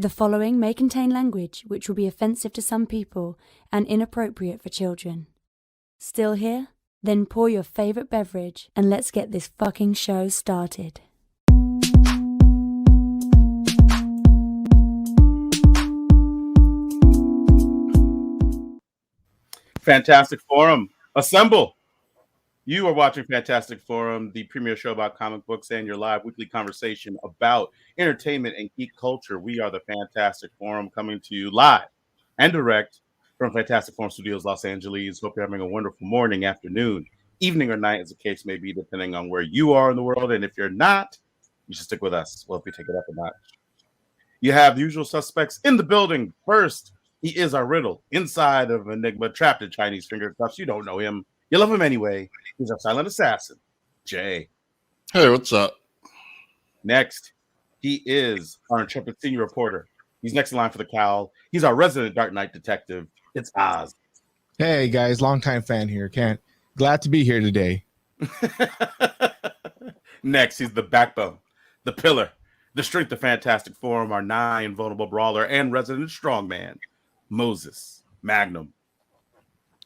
The following may contain language which will be offensive to some people and inappropriate for children. Still here? Then pour your favorite beverage and let's get this fucking show started. Fantastic Forum, assemble! You are watching Fantastic Forum, the premier show about comic books and your live weekly conversation about entertainment and geek culture. We are the Fantastic Forum, coming to you live and direct from Fantastic Forum Studios, Los Angeles. Hope you're having a wonderful morning, afternoon, evening, or night, as the case may be, depending on where you are in the world. And if you're not, you should stick with us. Well, if we take it up a notch. You have the usual suspects in the building. First, he is our riddle inside of Enigma, trapped in Chinese finger cuffs. You don't know him. You love him anyway. He's our silent assassin, Jay. Hey, what's up? Next, he is our intrepid senior reporter. He's next in line for the cowl. He's our resident Dark Knight detective. It's Oz. Hey guys, longtime fan here. Glad to be here today. Next, he's the backbone, the pillar, the strength of Fantastic Forum, our nigh invulnerable brawler and resident strongman, Moses Magnum.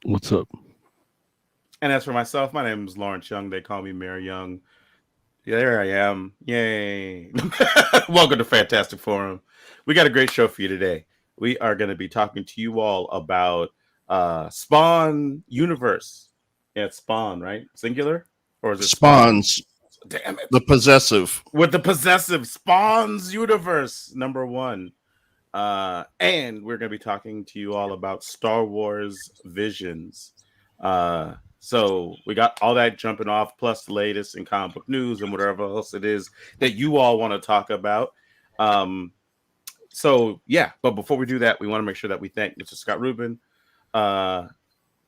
What's up? And as for myself, my name is Lawrence Young. They call me Mayor Young. Yeah, there I am. Yay. Welcome to Fantastic Forum. We got a great show for you today. We are going to be talking to you all about Spawn Universe. Yeah, it's Spawn, right? Singular? Or is it Spawns? Damn it. The possessive. With the possessive Spawn's Universe, number 1. And we're going to be talking to you all about Star Wars Visions. So we got all that jumping off, plus the latest in comic book news and whatever else it is that you all want to talk about. So yeah, but before we do that, we want to make sure that we thank Mr. Scott Rubin,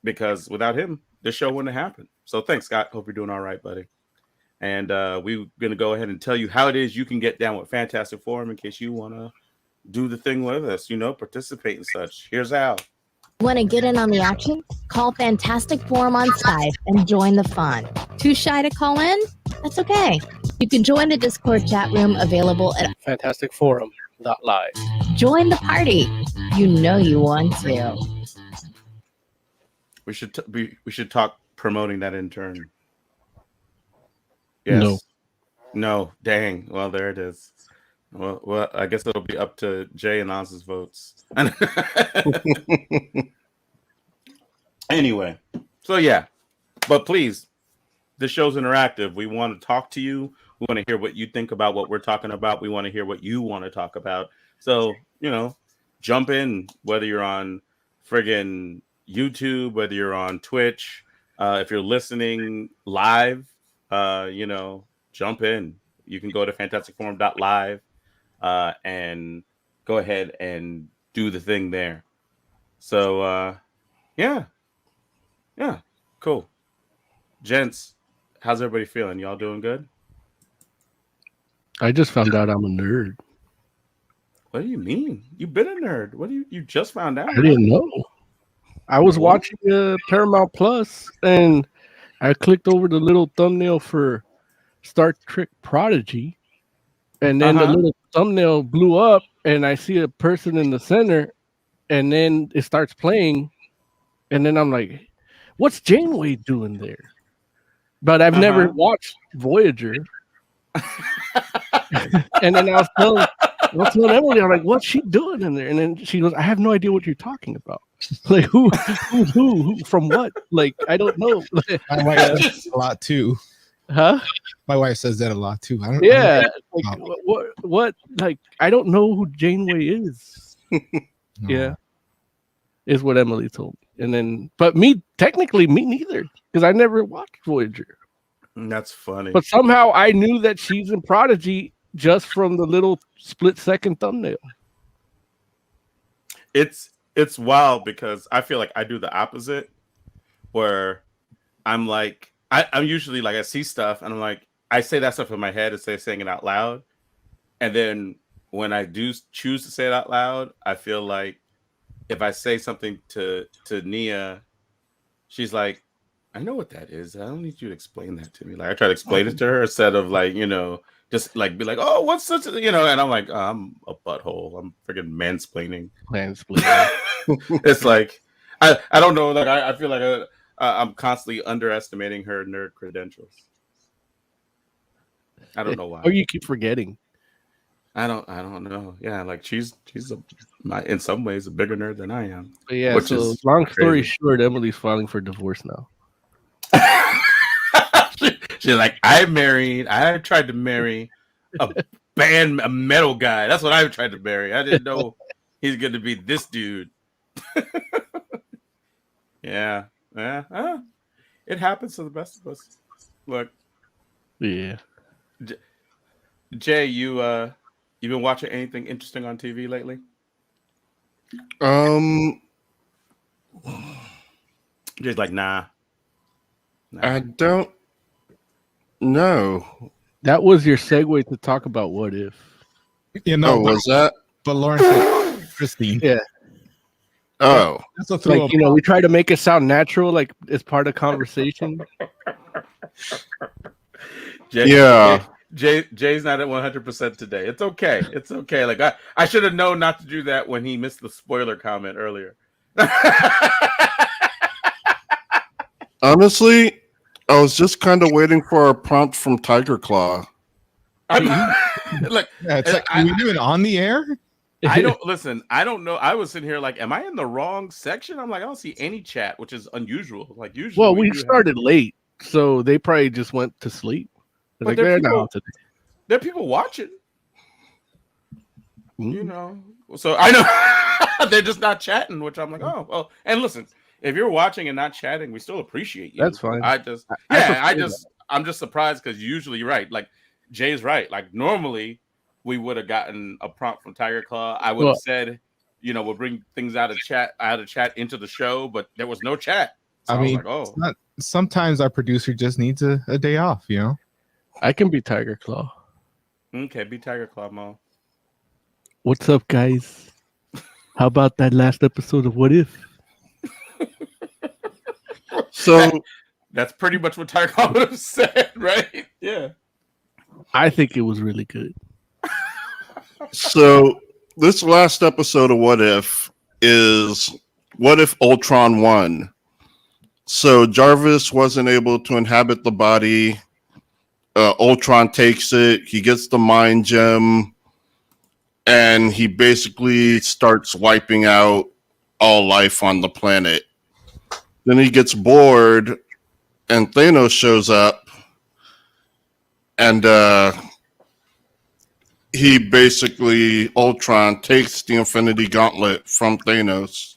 because without him, this show wouldn't have happened. So thanks, Scott. Hope you're doing all right, buddy. And we're going to go ahead and tell you how it is you can get down with Fantastic Forum in case you want to do the thing with us, participate and such. Here's how. Want to get in on the action? Call Fantastic Forum on Skype and join the fun. Too shy to call in? That's okay. You can join the Discord chat room available at FantasticForum.live. Join the party. You know you want to. We should talk promoting that intern. Yes. No. Dang. Well, there it is. Well, I guess it'll be up to Jay and Oz's votes. Anyway, so yeah, but please, the show's interactive. We want to talk to you. We want to hear what you think about what we're talking about. We want to hear what you want to talk about. So, jump in, whether you're on friggin' YouTube, whether you're on Twitch, if you're listening live, jump in. You can go to fantasticforum.live and go ahead and do the thing there. So, yeah, cool. Gents, how's everybody feeling? Y'all doing good? I just found out I'm a nerd. What do you mean? You've been a nerd. What do you just found out? I didn't know. I was watching Paramount Plus, and I clicked over the little thumbnail for Star Trek Prodigy, and then the little thumbnail blew up, and I see a person in the center, and then it starts playing, and then I'm like, what's Janeway doing there? But I've never watched Voyager. And then I was telling Emily, I'm like, what's she doing in there? And then she goes, I have no idea what you're talking about. Like, who, from what? Like, I don't know. My wife says that a lot too. Huh? My wife says that a lot too. I don't what? Like, I don't know who Janeway is. Yeah, is what Emily told me. And then, but me neither, because I never watched Voyager. That's funny. But somehow I knew that she's in Prodigy just from the little split-second thumbnail. It's wild because I feel like I do the opposite, where I'm like, I'm usually like, I see stuff and I'm like, I say that stuff in my head instead of saying it out loud. And then when I do choose to say it out loud, I feel like if I say something to Nia, she's like, I know what that is. I don't need you to explain that to me. Like, I try to explain it to her instead of like, just like be like, oh, what's such a, and I'm like, I'm a butthole. I'm freaking mansplaining. It's like, I don't know. Like, I feel like I'm constantly underestimating her nerd credentials. I don't know why. Or you keep forgetting. I don't know. Yeah, like she's in some ways a bigger nerd than I am. But yeah, so long story short, Emily's filing for divorce now. She's like, I tried to marry a metal guy. That's what I tried to marry. I didn't know he's going to be this dude. Yeah. It happens to the best of us. Look. Yeah. Jay, you been watching anything interesting on TV lately? Jay's like, nah. I don't know. That was your segue to talk about What If. Was that? But Lawrence said Christine. Yeah. Oh. That's like, we try to make it sound natural, like it's part of conversation. Jay's not at 100% today. It's okay. It's okay. Like I should have known not to do that when he missed the spoiler comment earlier. Honestly, I was just kind of waiting for a prompt from Tiger Claw. Like, it's like, are we doing on the air? I don't know. I was sitting here like, am I in the wrong section? I'm like, I don't see any chat, which is unusual. Like usually, well, we started late, so they probably just went to sleep. But there are people watching. So I know they're just not chatting, which I'm like, oh well. And listen, if you're watching and not chatting, we still appreciate you. That's fine. I'm just surprised because usually you're right. Like Jay's right. Like normally we would have gotten a prompt from Tiger Claw. I would have said, we'll bring things out of chat into the show, but there was no chat. So I mean, was like, sometimes our producer just needs a day off, I can be Tiger Claw. Okay, be Tiger Claw, Mo. What's up, guys? How about that last episode of What If? So that's pretty much what Tiger Claw would have said, right? Yeah. I think it was really good. So this last episode of What If is What If Ultron Won? So Jarvis wasn't able to inhabit the body. Ultron takes it. He gets the mind gem, and he basically starts wiping out all life on the planet. Then he gets bored, and Thanos shows up, and Ultron takes the Infinity Gauntlet from Thanos.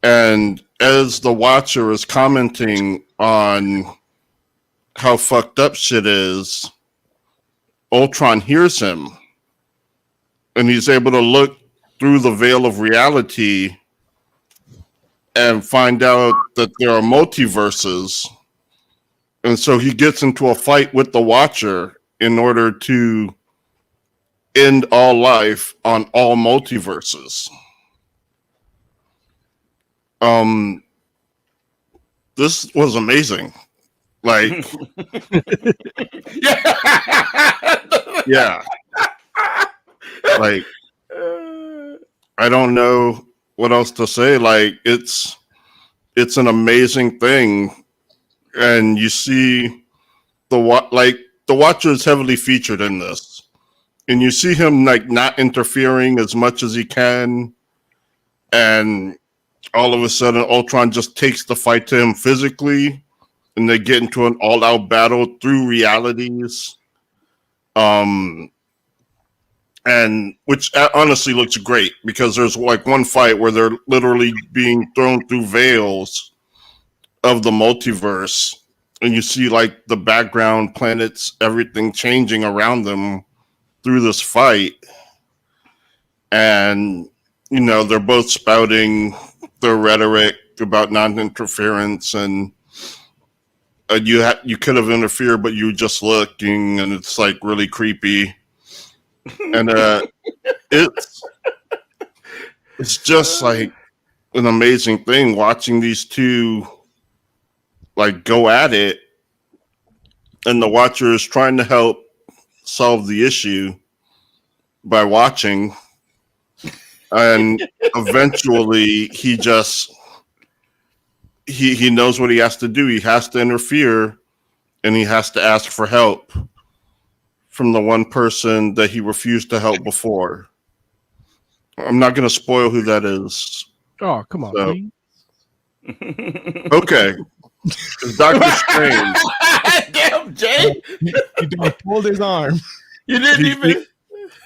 And as the Watcher is commenting on how fucked up shit is, Ultron hears him, and he's able to look through the veil of reality and find out that there are multiverses. And so he gets into a fight with the Watcher in order to end all life on all multiverses. This was amazing. Like, yeah. Like, I don't know what else to say. Like, it's an amazing thing, and you see the Watcher is heavily featured in this, and you see him like not interfering as much as he can, and all of a sudden Ultron just takes the fight to him physically, and they get into an all-out battle through realities, and which honestly looks great, because there's like one fight where they're literally being thrown through veils of the multiverse, and you see like the background planets, everything changing around them through this fight, and they're both spouting their rhetoric about non-interference, and you could have interfered, but you were just looking, and it's like really creepy, and it's just like an amazing thing watching these two like go at it, and the Watcher is trying to help solve the issue by watching, and eventually he knows what he has to do. He has to interfere, and he has to ask for help from the one person that he refused to help before. I'm not going to spoil who that is. Oh, come on, So- please. Okay. It's Doctor Strange. Damn, Jay. He pulled his arm. You didn't even.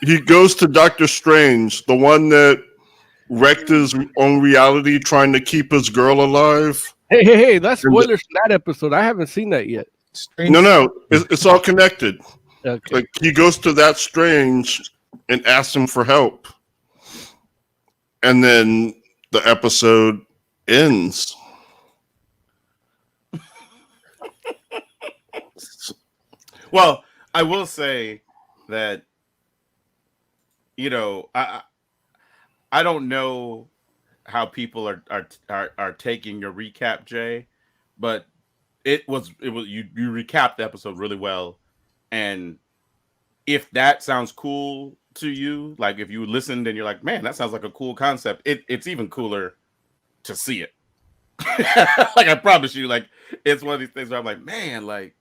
He goes to Doctor Strange, the one that wrecked his own reality trying to keep his girl alive. Hey, that's spoilers from that episode. I haven't seen that yet. Strange. No, it's all connected. Okay. Like he goes to that Strange and asks him for help, and then the episode ends. Well, I will say that I don't know how people are taking your recap, Jay, but it was you recapped the episode really well, and if that sounds cool to you, like if you listened and you're like, man, that sounds like a cool concept, it's even cooler to see it. Like I promise you, like it's one of these things where I'm like, man, like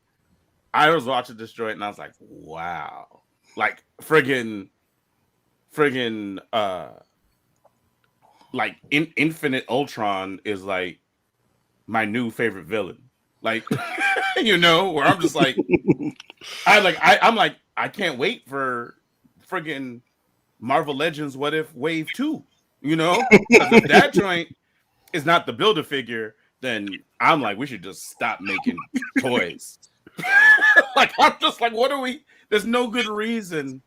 I was watching this joint and I was like, wow, like friggin' like Infinite Ultron is like my new favorite villain. Like, where I'm just like, I'm like, I can't wait for friggin' Marvel Legends What If Wave 2, because if that joint is not the Build-A-Figure, then I'm like, we should just stop making toys. Like, I'm just like, what are we? There's no good reason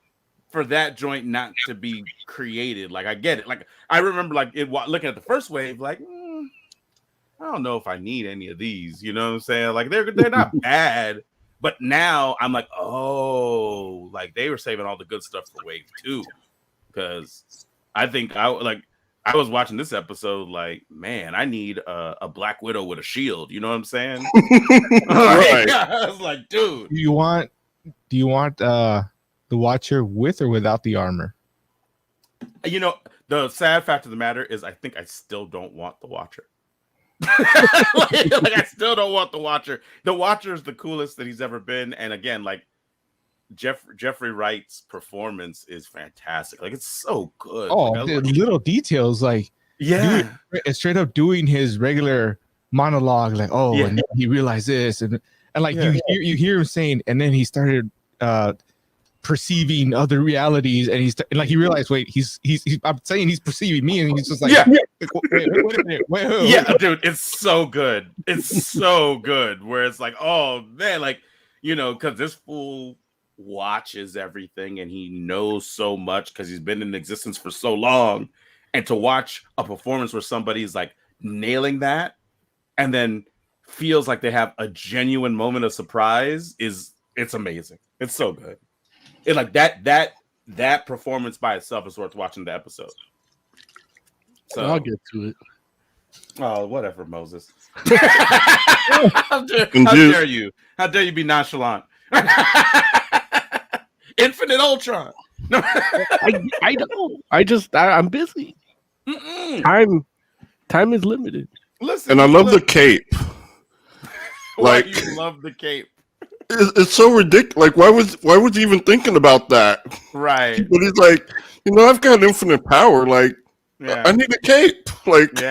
for that joint not to be created. Like, I get it. Like, I remember like looking at the first wave, like, I don't know if I need any of these. You know what I'm saying? Like, they're not bad, but now I'm like, oh, like they were saving all the good stuff for wave 2, because I think I was watching this episode like, man, I need a Black Widow with a shield. You know what I'm saying? Right. I was like, dude. Do you want the Watcher with or without the armor? The sad fact of the matter is I think I still don't want the Watcher. like I still don't want the Watcher. The Watcher is the coolest that he's ever been. And again, like Jeffrey Wright's performance is fantastic. Like it's so good. Oh, like, the little details, like straight up doing his regular monologue, like, and then he realized this, and like you hear him saying, and then he started perceiving other realities, and he realized, wait, he's I'm saying he's perceiving me, and he's just like, wait a minute, wait. Yeah, dude, it's so good. It's so good. Where it's like, oh man, like because this fool watches everything and he knows so much because he's been in existence for so long, and to watch a performance where somebody's like nailing that and then feels like they have a genuine moment of surprise it's amazing. It's so good. It like that performance by itself is worth watching the episode. So I'll get to it. Oh, whatever, Moses. How dare you? How dare you be nonchalant? Infinite Ultron. No. I don't. I'm busy. Time is limited. Listen, And I love the cape. Why Like, do you love the cape? it's so ridiculous. Like, why was he even thinking about that? Right. But he's like, I've got infinite power. Like, I need a cape. Like,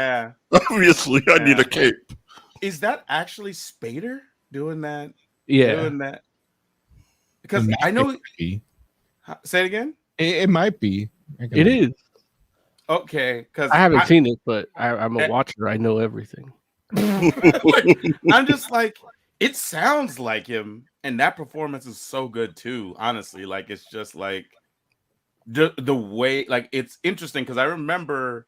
obviously, I need a cape. Is that actually Spader doing that? Yeah. Doing that? Because I know. Say it again. It might be. It is. Okay, because I haven't seen it, but I'm a watcher. I know everything. like, I'm just like, it sounds like him, and that performance is so good too. Honestly, like it's just like the way, like it's interesting because I remember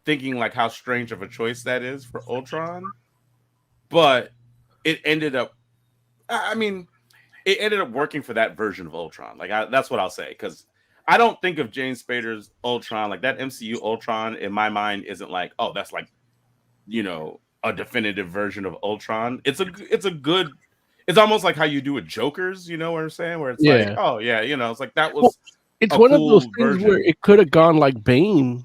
thinking like how strange of a choice that is for Ultron, but it ended up. I mean, it ended up working for that version of Ultron. Like that's what I'll say, because I don't think of James Spader's Ultron, like that MCU Ultron in my mind isn't like, oh, that's like, a definitive version of Ultron. It's a good, it's almost like how you do with Jokers. You know what I'm saying? Where it's like, oh yeah, it's like that was. Well, it's one of those things where it could have gone like Bane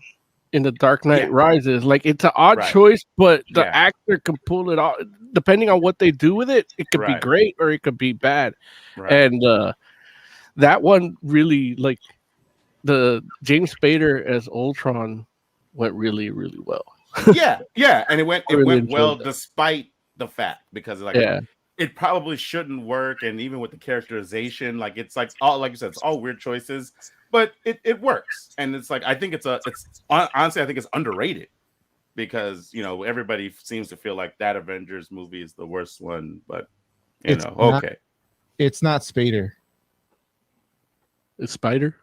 in The Dark Knight Rises. Like it's an odd choice, but the actor can pull it off. Depending on what they do with it, it could be great or it could be bad. And that one really, like the James Spader as Ultron went really, really well. yeah, and it went well that. despite the fact, because it probably shouldn't work, and even with the characterization, like it's like all, like you said, it's all weird choices, but it works, and it's like I think it's honestly I think it's underrated, because everybody seems to feel like that Avengers movie is the worst one, but it's not Spader. It's Spider.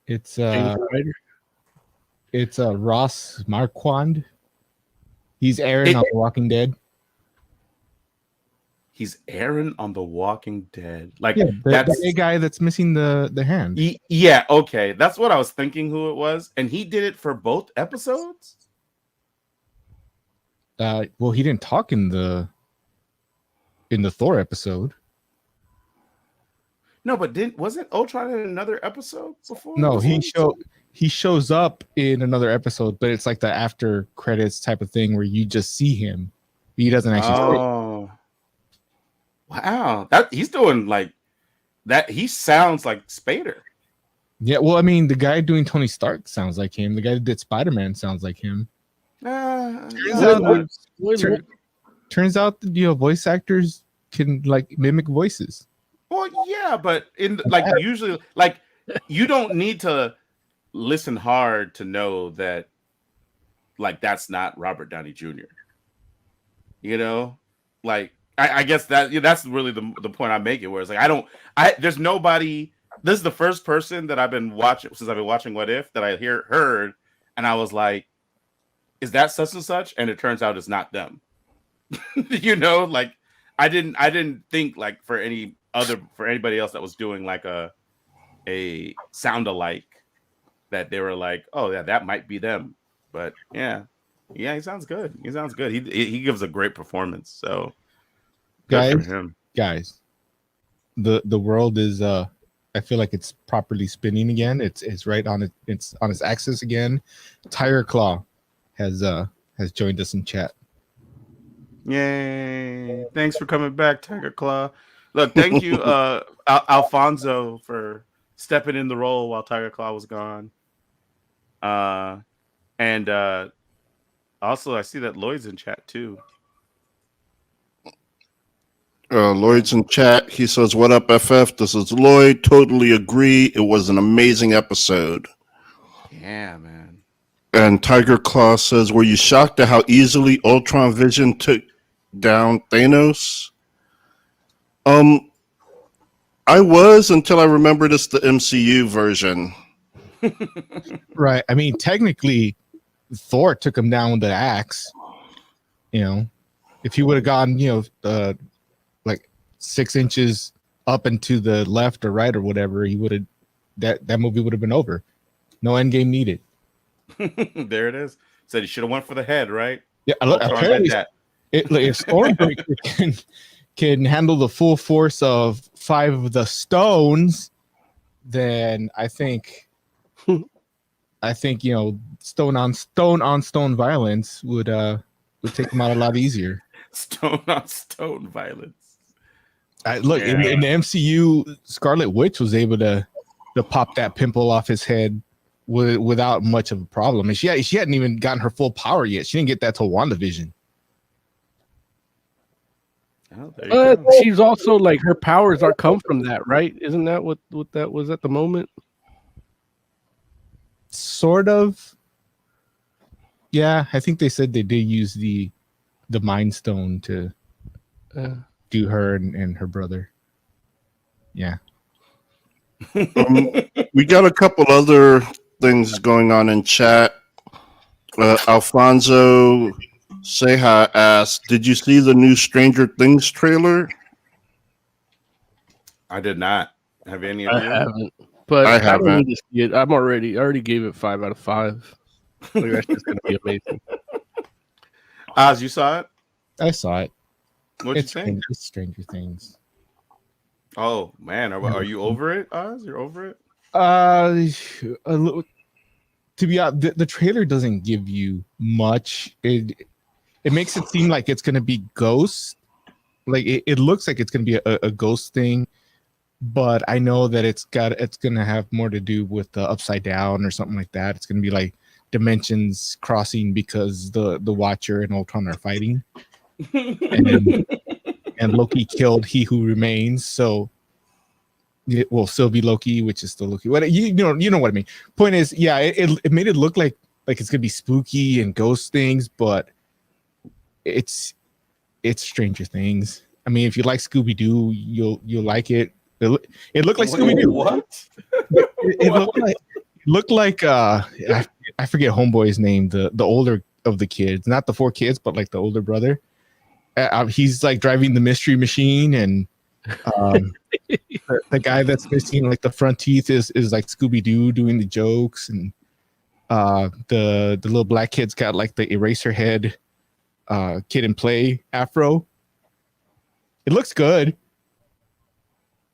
It's It's Ross Marquand. He's Aaron on The Walking Dead. He's Aaron on The Walking Dead. Like that's the guy that's missing the hand. Yeah, okay. That's what I was thinking who it was. And he did it for both episodes? Well, he didn't talk in the Thor episode. No, but wasn't Ultron in another episode before? No, he shows up in another episode, but it's like the after credits type of thing where you just see him. He doesn't actually. Oh, wow! He's doing like that. He sounds like Spader. Yeah, well, I mean, the guy doing Tony Stark sounds like him. The guy that did Spider-Man sounds like him. Turns out that voice actors can like mimic voices. Well, yeah, but usually, like you don't need to listen hard to know that, like, that's not Robert Downey Jr. Like I guess that's really the point I'm making. Where it's like there's nobody. This is the first person that I've been watching since I've been watching What If that I heard, and I was like, is that such and such? And it turns out it's not them. Like I didn't think like for anybody else that was doing like a sound alike that they were like, oh yeah, that might be them. But yeah, he sounds good. He gives a great performance. So guys, for him. The world is I feel like it's properly spinning again. It's right on it's on its axis again. Tiger Claw has joined us in chat. Yay! Thanks for coming back, Tiger Claw. Look, thank you, Alfonso, for stepping in the role while Tiger Claw was gone. And also I see that Lloyd's in chat too. Lloyd's in chat. He says, "What up, FF? This is Lloyd. Totally agree. It was an amazing episode." Yeah, man. And Tiger Claw says, "Were you shocked at how easily Ultron Vision took down Thanos?" I was, until I remembered it's the MCU version. Right. I mean, technically, Thor took him down with the axe. If he would have gone, like 6 inches up and to the left or right or whatever, he would have. That movie would have been over. No end game needed. There it is. Said he should have went for the head, right? Yeah. Apparently, if Stormbreaker can handle the full force of 5 of the stones, then I think stone on stone violence would take him out a lot easier. Stone on stone violence. In the MCU, Scarlet Witch was able to pop that pimple off his head without much of a problem, and she hadn't even gotten her full power yet. She didn't get that till WandaVision. Oh, she's also like her powers are come from that, right? Isn't that what that was at the moment? Sort of. Yeah, I think they said they did use the Mind Stone to do her and her brother. Yeah. We got a couple other things going on in chat. Alfonso Seha asked, "Did you see the new Stranger Things trailer?" I did not. Have any of you? I haven't. But I don't haven't. need to see it. I already gave it 5 out of 5. Like, that's just gonna be amazing. Oz, you saw it? I saw it. What'd you think? It's Stranger Things. Oh man, are you over it, Oz? You're over it? A little, to be honest, the trailer doesn't give you much. It makes it seem like it's gonna be ghosts. Like it looks like it's gonna be a ghost thing, but I know that it's gonna have more to do with the upside down or something like that. It's gonna be like dimensions crossing because the Watcher and Ultron are fighting, and Loki killed He Who Remains, so it will still be Loki, which is still Loki. What you know what I mean. Point is, yeah, it made it look like it's gonna be spooky and ghost things, but it's Stranger Things. I mean, if you like Scooby Doo, you'll like it. It looked like Scooby Doo. What? It looked like I forget Homeboy's name, the older of the kids, not the 4 kids, but like the older brother. He's like driving the mystery machine, and the guy that's missing like the front teeth is like Scooby Doo doing the jokes, and the little black kid's got like the eraser head Kid and Play afro. It looks good.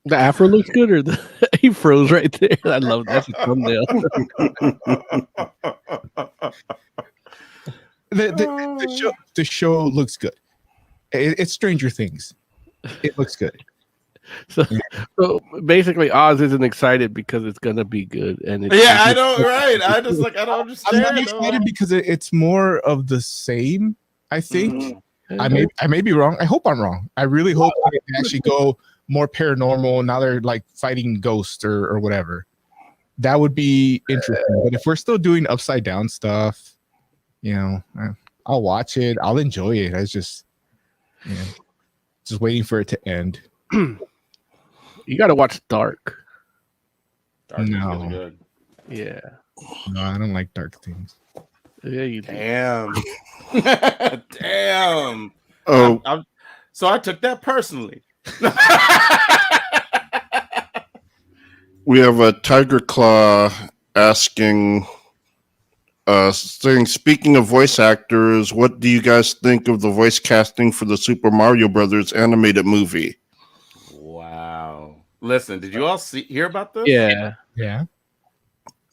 The afro looks good, or the afro's right there? I love that. That's a thumbnail. The show looks good. It's Stranger Things. It looks good. So basically, Oz isn't excited because it's gonna be good, and I know, right? I don't understand. I'm not excited because it's more of the same. I think I may be wrong. I hope I'm wrong. I really hope they actually go more paranormal. Now they're like fighting ghosts or whatever. That would be interesting. But if we're still doing upside down stuff, I'll watch it. I'll enjoy it. I was just waiting for it to end. You got to watch Dark. Dark is No. really good. Yeah. No, I don't like dark things. Yeah, you do. Damn. Damn. Oh, So I took that personally. we have a Tiger Claw asking, saying, speaking of voice actors, what do you guys think of the voice casting for the Super Mario Brothers animated movie? Wow. Listen, did you all hear about this? Yeah. Yeah.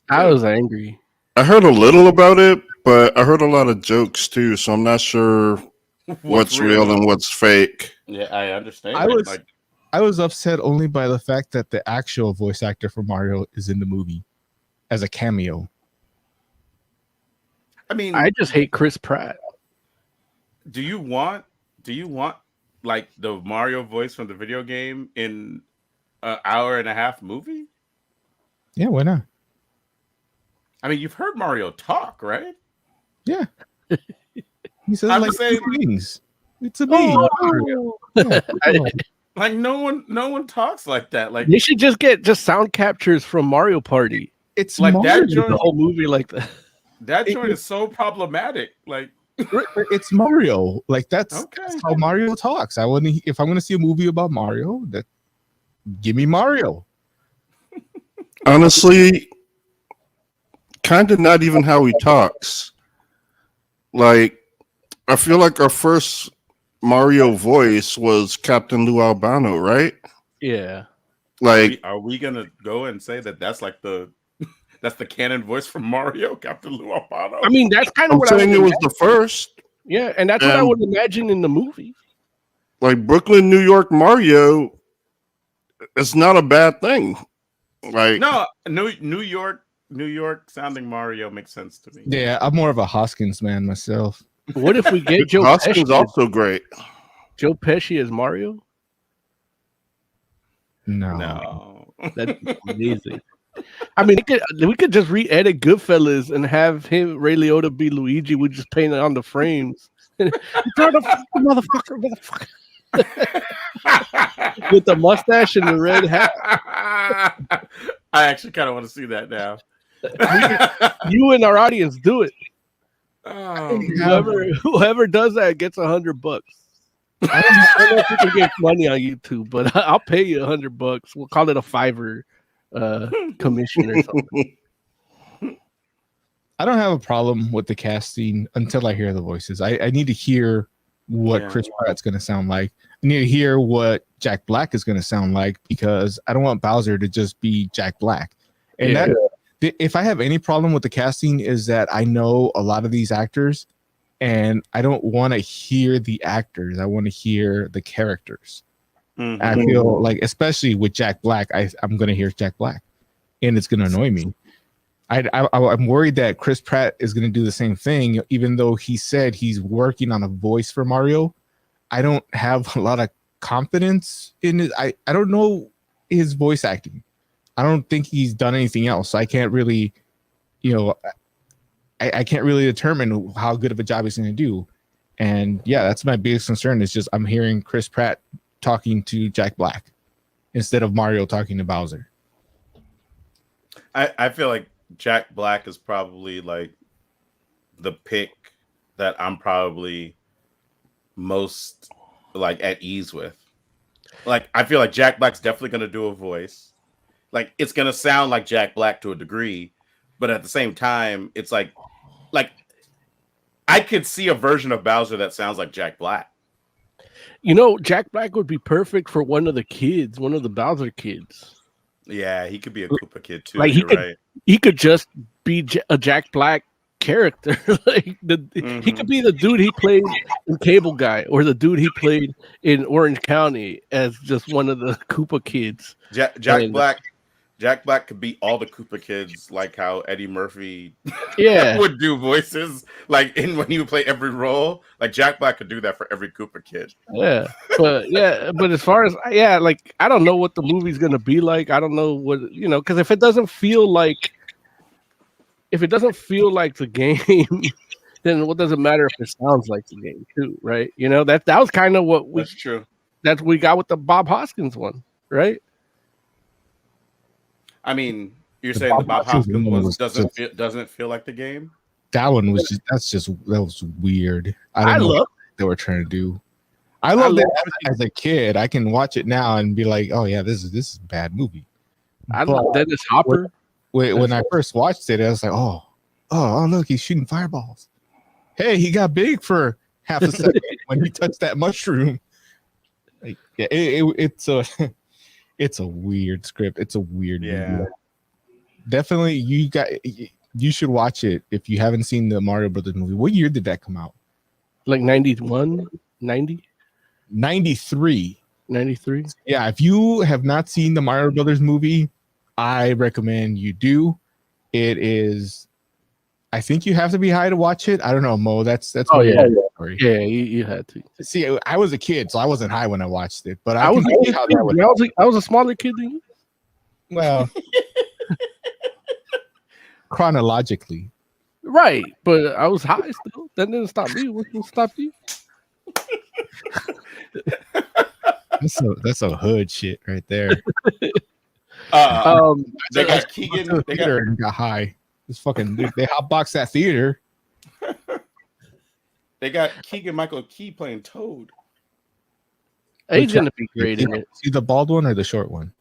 I was angry. I heard a little about it, but I heard a lot of jokes too, so I'm not sure what's real and what's fake. Yeah, I understand. I was upset only by the fact that the actual voice actor for Mario is in the movie as a cameo. I mean, I just hate Chris Pratt. do you want like the Mario voice from the video game in an hour and a half movie? Yeah, why not? I mean, you've heard Mario talk, right? Yeah. He says I'm like saying- 2 things. It's a me. Yeah. Like no one talks like that. Like They should just get sound captures from Mario Party. It's Like Mario. that joint- The whole movie like that. that joint is so problematic. Like It's Mario. Like that's Okay. how Mario talks. I wouldn't. If I'm going to see a movie about Mario, give me Mario. Honestly, kind of not even how he talks. Like, I feel like our first Mario voice was Captain Lou Albano, right? Yeah. Like, are we gonna go and say that's like that's the canon voice from Mario, Captain Lou Albano? I mean, that's kind of I'm what I saying would it was imagine. the first. Yeah, and that's what I And- would imagine in the movie. Like, Brooklyn, New York Mario, it's not a bad thing. Like, no, New York sounding Mario makes sense to me. Yeah, I'm more of a Hoskins man myself. What if we get Joe Hoskins Pesci? also great. Joe Pesci as Mario? No. That'd be amazing. I mean, we could just re-edit Goodfellas and have Ray Liotta be Luigi. We just paint it on the frames. Motherfucker. With the mustache and the red hat. I actually kind of want to see that now. You and our audience do it. Oh, Whoever does that gets $100. I don't know if you can get money on YouTube, but I'll pay you $100. We'll call it a Fiverr commission or something. I don't have a problem with the casting until I hear the voices. I need to hear what Chris Pratt's going to sound like. I need to hear what Jack Black is going to sound like, because I don't want Bowser to just be Jack Black. And if I have any problem with the casting, is that I know a lot of these actors, and I don't want to hear the actors. I want to hear the characters. Mm-hmm. I feel like, especially with Jack Black, I'm going to hear Jack Black, and it's going to annoy me. I'm worried that Chris Pratt is going to do the same thing, even though he said he's working on a voice for Mario. I don't have a lot of confidence in it. I don't know his voice acting. I don't think he's done anything else. So I can't really, I can't really determine how good of a job he's going to do. And yeah, that's my biggest concern, is just I'm hearing Chris Pratt talking to Jack Black instead of Mario talking to Bowser. I feel like Jack Black is probably like the pick that I'm probably most like at ease with. Like, I feel like Jack Black's definitely going to do a voice. Like, it's going to sound like Jack Black to a degree, but at the same time, it's like I could see a version of Bowser that sounds like Jack Black. Jack Black would be perfect for one of the Bowser kids. Yeah, he could be a Koopa kid too. Like he could just be a Jack Black character. Like he could be the dude he played in Cable Guy, or the dude he played in Orange County as just one of the Koopa kids. Jack Black could be all the Koopa kids, like how Eddie Murphy would do voices, like when he would play every role. Like Jack Black could do that for every Koopa kid. Yeah, but as far as like I don't know what the movie's gonna be like. I don't know what because if it doesn't feel like the game, then what does it matter if it sounds like the game too, right? That was kind of what that's true. That's what we got with the Bob Hoskins one, right? I mean, you're saying the Bob Hoskins one doesn't feel like the game? That one was that was weird. I don't know what they were trying to do. I loved it as a kid. I can watch it now and be like, oh yeah, this is a bad movie. I love Dennis Hopper. When I first watched it, I was like, oh look, he's shooting fireballs. Hey, he got big for half a second when he touched that mushroom. Like, yeah, it's a weird script. It's a weird movie. Definitely, you should watch it if you haven't seen the Mario Brothers movie. What year did that come out? Like 91, 90? 93. 93? Yeah, if you have not seen the Mario Brothers movie, I recommend you do. It is, I think you have to be high to watch it. I don't know, Mo. That's oh yeah, yeah. You had to. See, I was a kid, so I wasn't high when I watched it. But I was a smaller kid than you. Well, chronologically, right? But I was high still. That didn't stop me. What stopped you? That's a hood shit right there. They got Keegan. They got high. This fucking they hotbox that theater. They got Keegan-Michael Key playing Toad. He's gonna be great in it. Is he the bald one or the short one?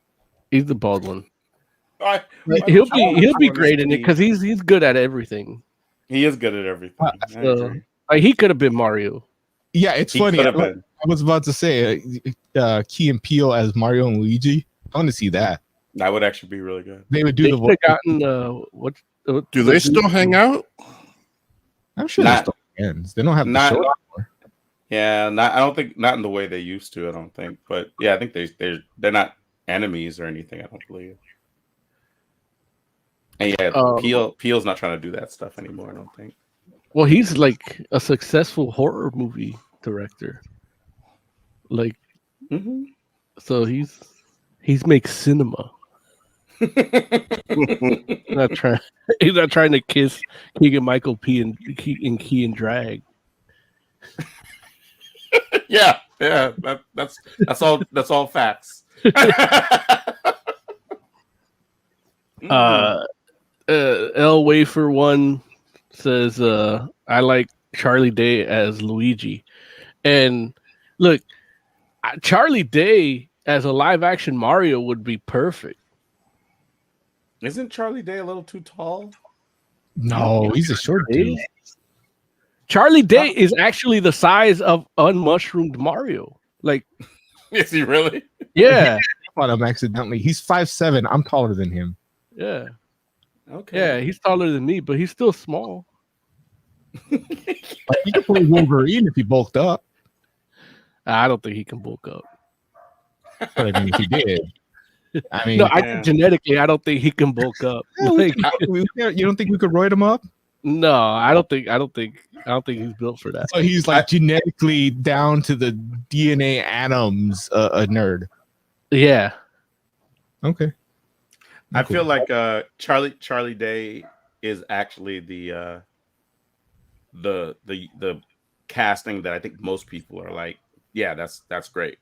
He's the bald one. He'll be great in it because he's good at everything. He is good at everything. He could have been Mario. Yeah, it's funny. I was about to say Key and Peele as Mario and Luigi. I want to see that. That would actually be really good. They would do the voice. Gotten do they still hang out? I'm sure they're still friends. They don't have the show anymore. Yeah, I don't think not in the way they used to. I don't think, but yeah, I think they're not enemies or anything. I don't believe. And yeah, Peele's not trying to do that stuff anymore. I don't think. Well, he's like a successful horror movie director. Like, so he's makes cinema. He's not trying to kiss Keegan-Michael P and Key and drag. Yeah, that's all facts. L Wafer 1 says I like Charlie Day as Luigi. And look, Charlie Day as a live action Mario would be perfect. Isn't Charlie Day a little too tall? No, he's a short dude. Charlie Day is actually the size of unmushroomed Mario. Like, Is he really? yeah, I thought him accidentally. He's 5'7". I'm taller than him. yeah, Okay. yeah. He's taller than me, but he's still small. Like, he could play Wolverine if he bulked up. I don't think he can bulk up. But I mean, if he did, I mean, No, I think genetically, I don't think he can bulk up. Like, you don't think we could roid him up? no, I don't think he's built for that. So he's like genetically down to the DNA atoms, a nerd. Yeah, Okay. I feel like Charlie Day is actually the casting that I think most people are like, yeah, that's great.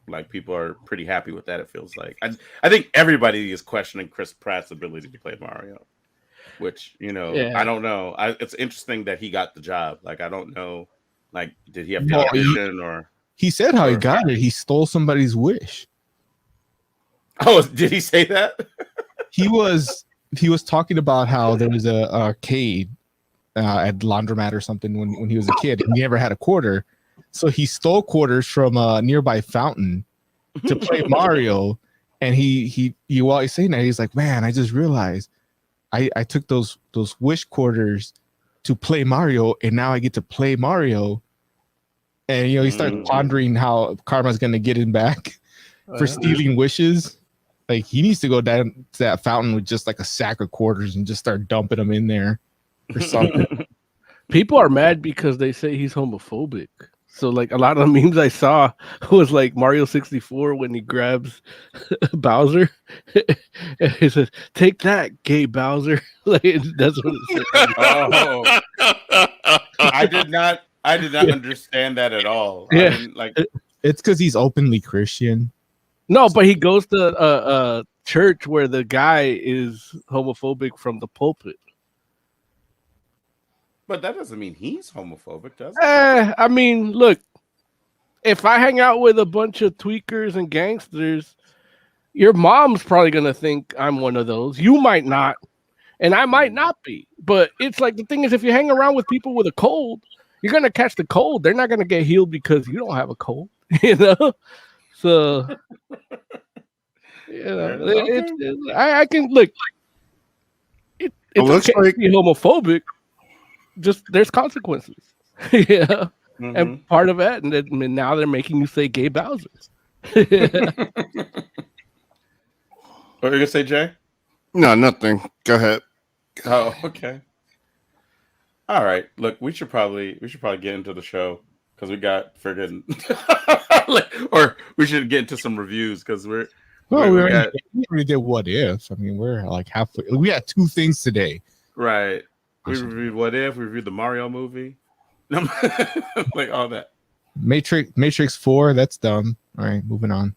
Like, people are pretty happy with that. It feels like I think everybody is questioning Chris Pratt's ability to play Mario, which, you know, Yeah. I don't know. It's interesting that he got the job. Like, I don't know, like, did he have to audition or? He said how he got it. He stole somebody's wish. Oh, did he say that? He was talking about how there was a arcade at Laundromat or something when he was a kid, and he never had a quarter. So he stole quarters from a nearby fountain to play Mario. And he while he's saying that, he's like, man, I just realized I took those wish quarters to play Mario, and now I get to play Mario. And, you know, he starts pondering how karma's going to get him back for stealing wishes. Like, he needs to go down to that fountain with just like a sack of quarters and just start dumping them in there or something. people are mad because they say he's homophobic. So, like, a lot of the memes I saw was like Mario 64 when he grabs Bowser. And he says, "Take that, gay Bowser." Like, that's what it says. Oh, I did not understand that at all. Yeah. Like, It's because he's openly Christian. No, but he goes to a church where the guy is homophobic from the pulpit. but that doesn't mean he's homophobic, does it? I mean, look, if I hang out with a bunch of tweakers and gangsters, your mom's probably going to think I'm one of those. You might not, and I might not be. But it's like, the thing is, if you hang around with people with a cold, you're going to catch the cold. They're not going to get healed because you don't have a cold, you know? So, you know, I can look. It's looks okay like to be homophobic. Just there's consequences, yeah, and part of it, and then now they're making you say gay Bowser. What were you gonna say, Jay? no, nothing. Go ahead. Oh, okay. All right. Look, we should probably get into the show because we got friggin' or we should get into some reviews because we already did What If. I mean, we're like halfway. We had two things today. right. We reviewed What If. We reviewed the Mario movie. Like all that. Matrix 4. That's dumb. All right, moving on.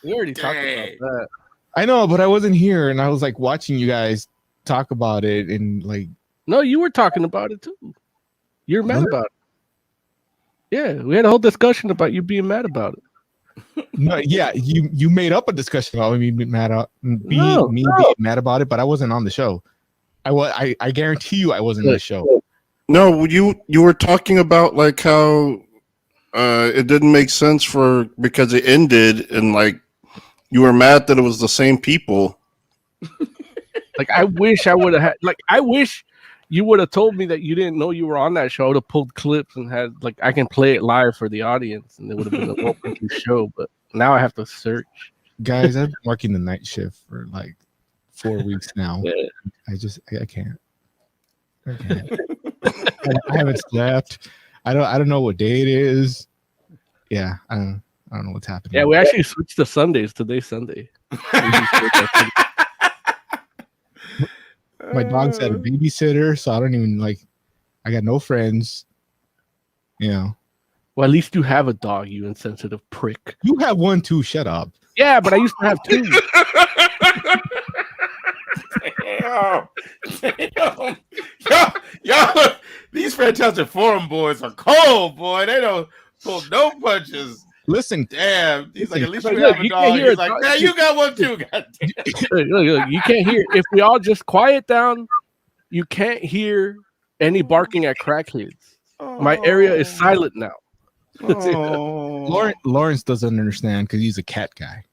We already talked about that. I know, but I wasn't here, and I was like watching you guys talk about it, and like, No, you were talking about it too. You're mad about it. Yeah, we had a whole discussion about you being mad about it. no, yeah, you made up a discussion about me being mad being mad about it, but I wasn't on the show. I guarantee you I wasn't on the show. No, you were talking about like how it didn't make sense because it ended, and like you were mad that it was the same people. Like, I wish I would have had. Like, I wish you would have told me that you didn't know you were on that show. I would have pulled clips and had, like, I can play it live for the audience, and it would have been a welcome show. But now I have to search. Guys, I've been working the night shift for like 4 weeks now. Yeah. I can't. I haven't slept. I don't know what day it is. Yeah, I don't know what's happening. Yeah, we actually switched to Sundays. Today's Sunday. My dog's had a babysitter, so I don't even I got no friends. You know. Well, at least you have a dog, you insensitive prick. You have one too. Shut up. Yeah, but I used to have two. Damn. Y'all, these Fantastic Forum boys are cold, boy. They don't pull no punches. Listen, damn. He's like, at least you look, have a dog. He's like, man, you got one too. Look, you can't hear. If we all just quiet down, you can't hear any barking at crackheads. My area is silent now. Oh. Lawrence doesn't understand because he's a cat guy.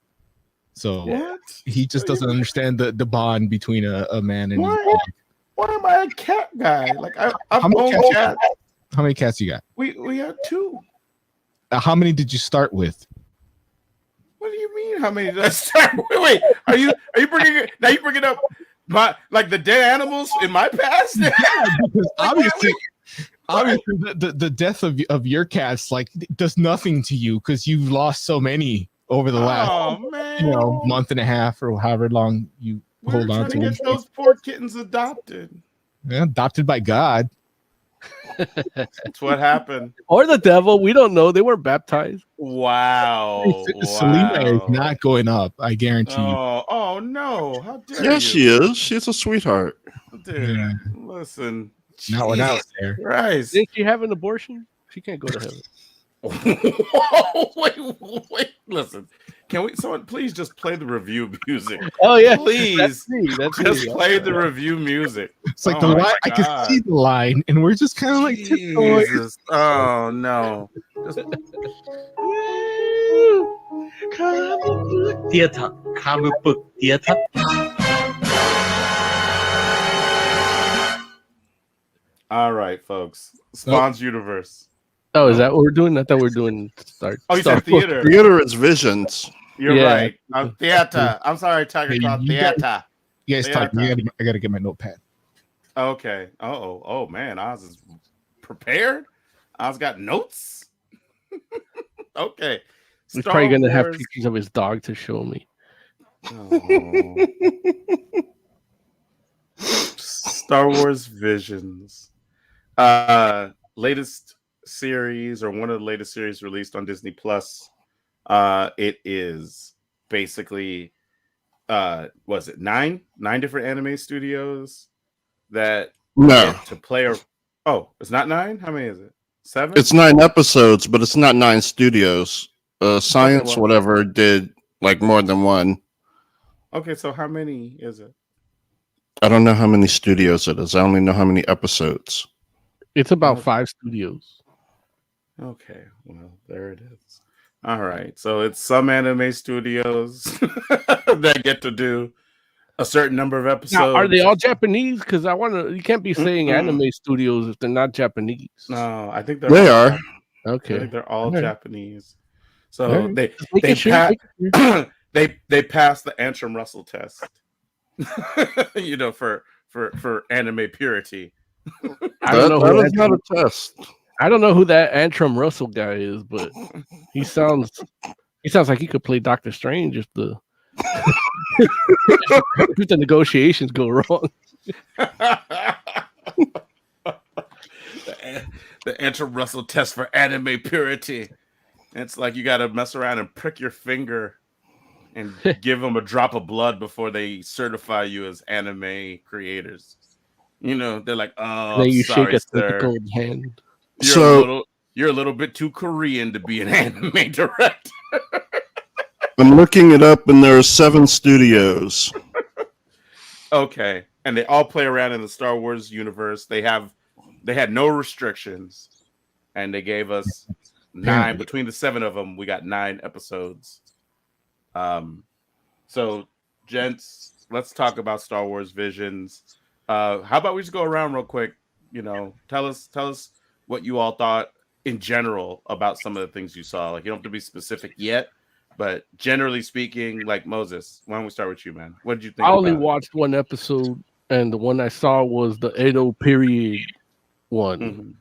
So What? he just doesn't understand the bond between a man and his Why? dog. Why am I a cat guy? Like I've How many owned cats? cats. How many cats you got? We had 2. How many did you start with? What do you mean? How many did I start? Wait. Are you bringing it now? You bringing up my like the dead animals in my past? Because obviously the death of your cats like does nothing to you because you've lost so many over the last month and a half or however long you hold on to get those poor kittens adopted. Yeah, adopted by God. That's what happened. Or the devil. We don't know. They weren't baptized. Wow. Selena is not going up. I guarantee you. Oh no! How dare you? Yeah, she is. She's a sweetheart. Dude, Yeah. listen. Not when I was there. Christ. Did she have an abortion? She can't go to heaven. Wait, listen. Can someone please just play the review music? Oh yeah, Please. That's me. Just play the review music. It's like the line. I can see the line, and we're just kind of like tiptoeing. Jesus. Oh no. Comic book theater. All right, folks. Spawn's Universe. Oh, is that what we're doing? I thought we were doing Star. Oh, you said theater. Theater is visions. You're right. Theater. I'm sorry, Tiger Claw. Theater. You guys talk. I gotta get my notepad. Okay. Oh man, Oz is prepared. Oz got notes. Okay. He's probably gonna have pictures of his dog to show me. Oh. Star Wars Visions. Latest series, or one of the latest series released on Disney Plus. It is basically was it nine different anime studios that get to play it's not 9? How many is it? 7? It's 9 episodes, but it's not 9 studios. Science whatever did like more than one. Okay, so how many is it? I don't know how many studios it is. I only know how many episodes. It's about 5 studios. Okay, well, there it is. All right, so it's some anime studios that get to do a certain number of episodes. Now, are they all Japanese? Because you can't be saying anime studios if they're not Japanese. No, I think they are. Okay, I think they're all Japanese. So they passed the Antrim Russell test. For anime purity. I don't know that is not a test. I don't know who that Antrim Russell guy is, but he sounds like he could play Doctor Strange if the negotiations go wrong. The Antrim Russell test for anime purity. It's like you got to mess around and prick your finger and give them a drop of blood before they certify you as anime creators. They're like, oh, then you sorry, shake a sir. gold hand. You're a little bit too Korean to be an anime director. I'm looking it up, and there are 7 studios. Okay, and they all play around in the Star Wars universe. They had no restrictions, and they gave us 9. Between the 7 of them, we got 9 episodes. So, gents, let's talk about Star Wars Visions. How about we just go around real quick? Tell us what you all thought in general about some of the things you saw. Like, you don't have to be specific yet, but generally speaking, like Moses, why don't we start with you, man? What did you think? I only watched one episode, and the one I saw was the Edo period one,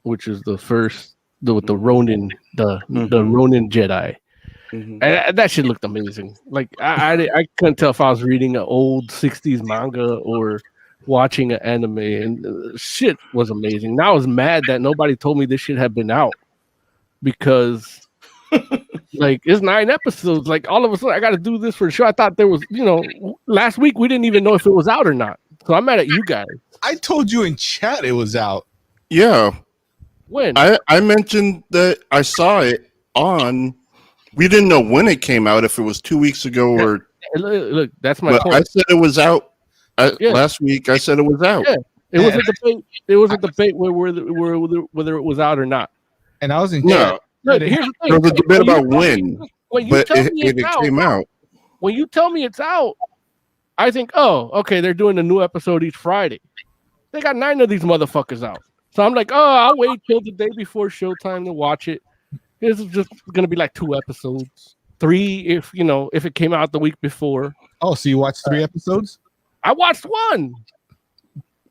which is the first with the Ronin, the Ronin Jedi. And that shit looked amazing. Like I couldn't tell if I was reading an old 60s manga or watching an anime, and shit was amazing. Now I was mad that nobody told me this shit had been out, because like it's 9 episodes. Like all of a sudden I got to do this for the show. I thought there was, last week we didn't even know if it was out or not. So I'm mad at you guys. I told you in chat it was out. Yeah. When? I mentioned that I saw it on. We didn't know when it came out, if it was 2 weeks ago or. Look, that's my point. I said it was out last week. I said it was out. It was a debate. It was a debate whether it was out or not. And I was in No, Look, here's the thing. there was a debate about when, When you but tell me it it's out, came out. when you tell me it's out, I think, oh, okay, they're doing a new episode each Friday. They got 9 of these motherfuckers out. So I'm like, oh, I'll wait till the day before showtime to watch it. This is just gonna be like 2 episodes, 3 if it came out the week before. Oh, so you watched 3 episodes? I watched 1.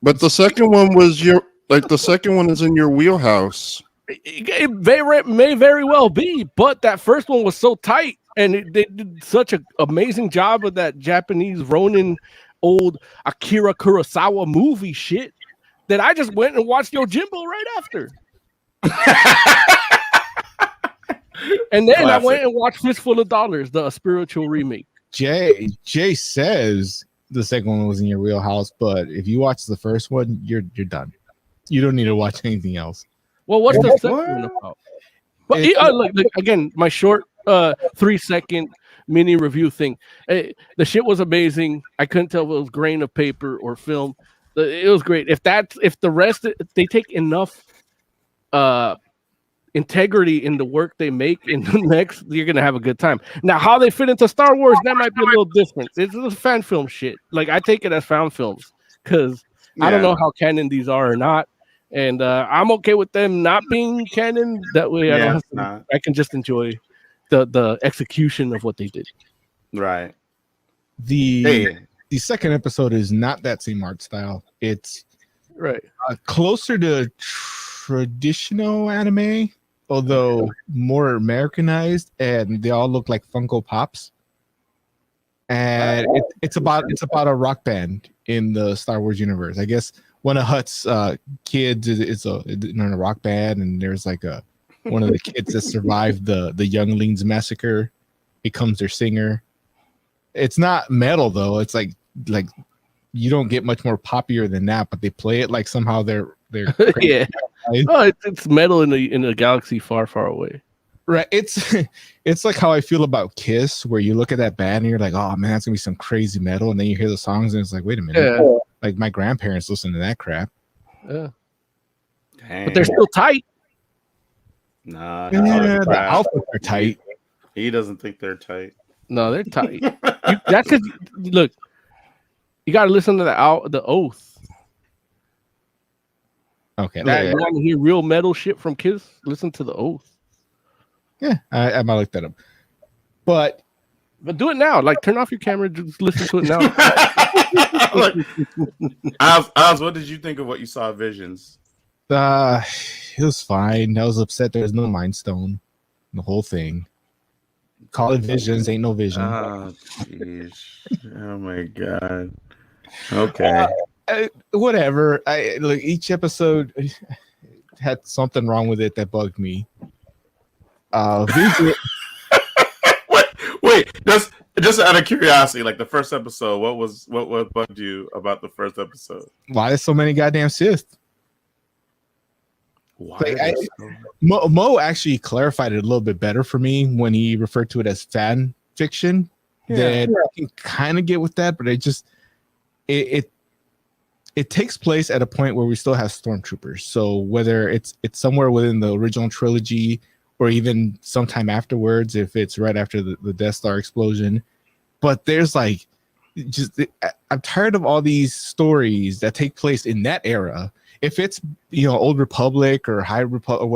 But the second one was the second one is in your wheelhouse. It may very well be, but that first one was so tight, and they did such an amazing job of that Japanese Ronin old Akira Kurosawa movie shit that I just went and watched Yojimbo right after. And then I went and watched Fistful of Dollars, the spiritual remake. Jay says the second one was in your wheelhouse, but if you watch the first one, you're done. You don't need to watch anything else. Well, what's the second one about? But look, again, my short 3-second mini review thing. The shit was amazing. I couldn't tell if it was grain of paper or film. It was great. If the rest, they take enough integrity in the work they make in the next, you're gonna have a good time. Now, how they fit into Star Wars, that might be a little different. It's a fan film shit. Like, I take it as fan films because I don't know how canon these are or not. And I'm okay with them not being canon. That way, I can just enjoy the execution of what they did. Right. The second episode is not that same art style. It's right closer to traditional anime, although more Americanized, and they all look like Funko Pops. And it's about a rock band in the Star Wars universe. I guess one of Hut's kids is in a rock band, and there's like one of the kids that survived the Younglings massacre becomes their singer. It's not metal though. It's like you don't get much more poppier than that, but they play it like somehow they're yeah. Oh, it's metal in a galaxy far, far away. Right. It's like how I feel about Kiss, where you look at that band and you're like, oh man, that's gonna be some crazy metal, and then you hear the songs and it's like, wait a minute, like my grandparents listen to that crap. Yeah. Dang. But they're still tight. Nah, the outfits are tight. He doesn't think they're tight. No, they're tight. That's because look, you got to listen to the Oath. Okay, you want to hear real metal shit from Kiss? Listen to the Oath. Yeah, I might look that up. But do it now. Like, turn off your camera. Just listen to it now. Oz, what did you think of what you saw at Visions? It was fine. I was upset there was no Mind Stone. The whole thing. Call it Visions, ain't no vision. Oh, jeez. Oh my god. Okay. Whatever. Look, each episode had something wrong with it that bugged me. Wait, just out of curiosity, like the first episode, what bugged you about the first episode? Why there's so many goddamn Sith? Why? Mo actually clarified it a little bit better for me when he referred to it as fan fiction. That I can kind of get with that, but it takes place at a point where we still have stormtroopers. So whether it's somewhere within the original trilogy or even sometime afterwards, if it's right after the Death Star explosion, but there's like I'm tired of all these stories that take place in that era. If it's Old Republic or High Republic or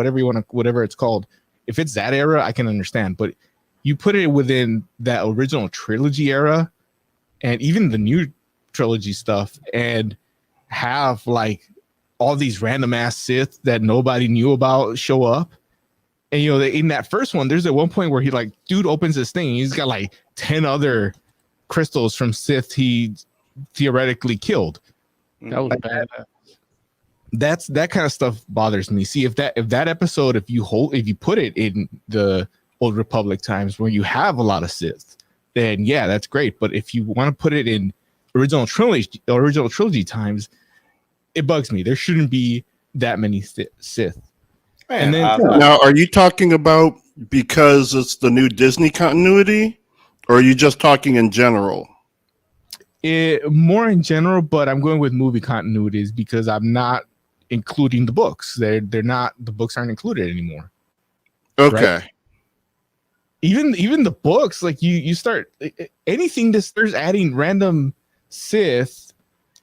whatever it's called, if it's that era, I can understand. But you put it within that original trilogy era, and even the new trilogy stuff, and have like all these random ass Sith that nobody knew about show up. And in that first one, there's at one point where dude opens this thing, and he's got like 10 other crystals from Sith he theoretically killed. That was bad. That kind of stuff bothers me. See, if that episode, if you put it in the Old Republic times where you have a lot of Sith, then yeah, that's great. But if you want to put it in original trilogy times, it bugs me. There shouldn't be that many Sith. Man, and then now, are you talking about because it's the new Disney continuity, or are you just talking in general? More in general, but I'm going with movie continuities because I'm not including the books. They're not, the books aren't included anymore. Okay. Right? Even the books, like you start anything that starts adding random Sith.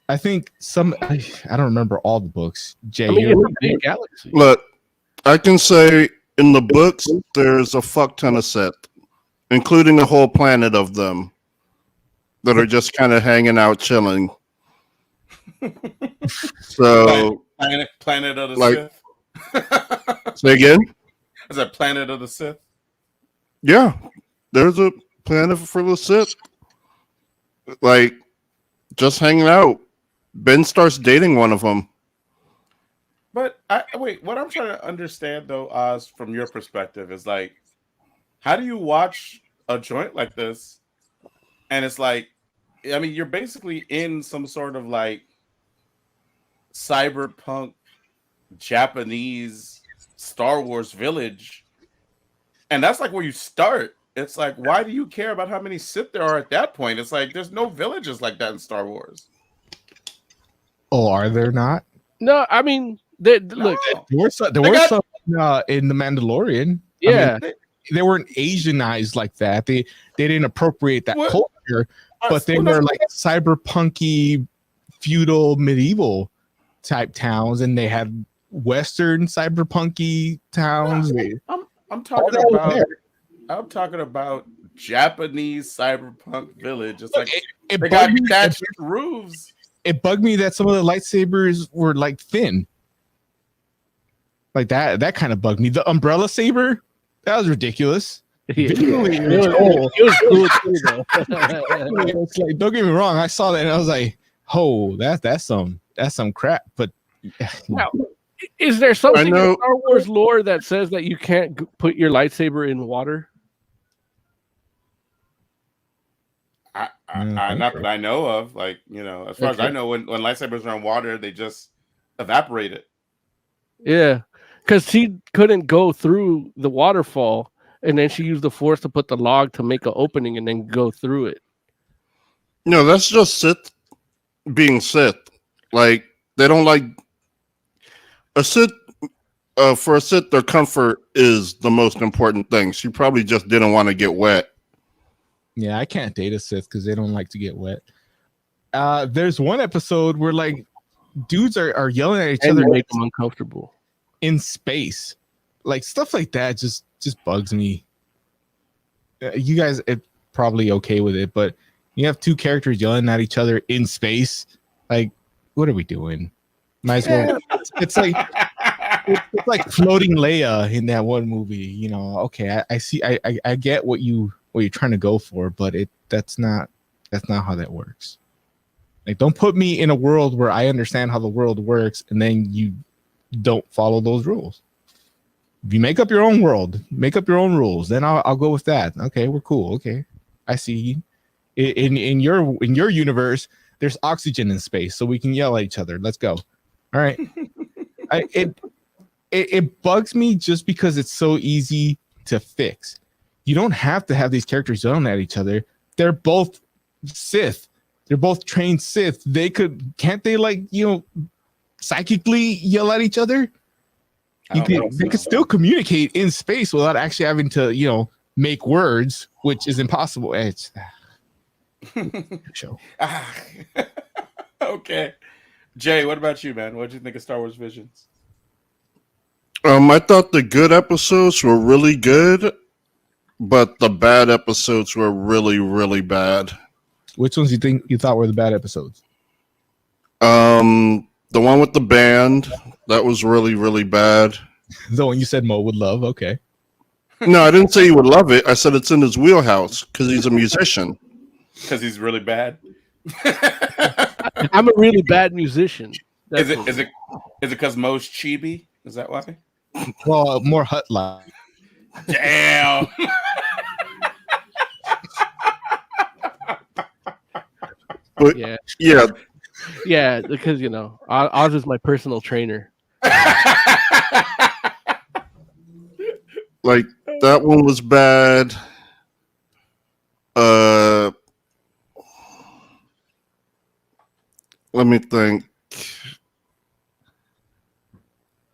I think I don't remember all the books. Jay, I mean, it's a big galaxy. Look, I can say in the books there's a fuck ton of Sith, including a whole planet of them that are just kind of hanging out, chilling. So, Planet of the Sith. Say again? Is that Planet of the Sith? Yeah, there's a planet for the Sith. Like, just hanging out. Ben starts dating one of them. But wait, what I'm trying to understand though, Oz, from your perspective, is like, how do you watch a joint like this? And it's like, I mean, you're basically in some sort of like cyberpunk Japanese Star Wars village. And that's like where you start. It's like, why do you care about how many Sith there are at that point? It's like, there's no villages like that in Star Wars. Oh, are there not? No, I mean, look, there were some in the Mandalorian. Yeah, I mean, they weren't Asianized like that. They didn't appropriate that culture, but they were like cyberpunky, feudal, medieval type towns, and they had Western cyberpunky towns. I'm talking about Japanese cyberpunk village. It's like they got thatched roofs. It bugged me that some of the lightsabers were like thin. Like that kind of bugged me. The umbrella saber, that was ridiculous. It was cool too, though. It's like, don't get me wrong, I saw that and I was like, oh, that's some crap. But now, is there something in Star Wars lore that says that you can't put your lightsaber in water? Not that I know of. Like, you know, as far as I know, when lightsabers are in water, they just evaporate it. Yeah, because she couldn't go through the waterfall, and then she used the Force to put the log to make an opening and then go through it. No, that's just Sith being Sith. Like, they don't like a Sith. For a Sith, their comfort is the most important thing. She probably just didn't want to get wet. Yeah, I can't date a Sith because they don't like to get wet. There's one episode where like dudes are yelling at each other, make them uncomfortable in space, like stuff like that. Just bugs me. You guys are probably okay with it, but you have two characters yelling at each other in space. Like, what are we doing? Might as well. It's like it's like floating Leia in that one movie. You know, okay, I see. I get what you're trying to go for, but that's not how that works. Like, don't put me in a world where I understand how the world works and then you don't follow those rules. If you make up your own world, make up your own rules, then I'll go with that. Okay, we're cool. Okay, I see. In your universe, there's oxygen in space, so we can yell at each other. Let's go. All right. It bugs me just because it's so easy to fix. You don't have to have these characters yelling at each other. They're both Sith. They're both trained Sith. Can't they, like, you know, psychically yell at each other? They could still communicate in space without actually having to, you know, make words, which is impossible. It's show. Okay. Jay, what about you, man? What did you think of Star Wars Visions? I thought the good episodes were really good, but the bad episodes were really, really bad. Which ones you thought were the bad episodes? The one with the band, that was really, really bad. The one you said Mo would love. Okay. No, I didn't say he would love it. I said it's in his wheelhouse because he's a musician. Because he's really bad. I'm a really bad musician. Is it because Mo's chibi? Is that why? Well, more hut-like. Damn. But yeah, because, you know, Oz is my personal trainer. Like, that one was bad. let me think.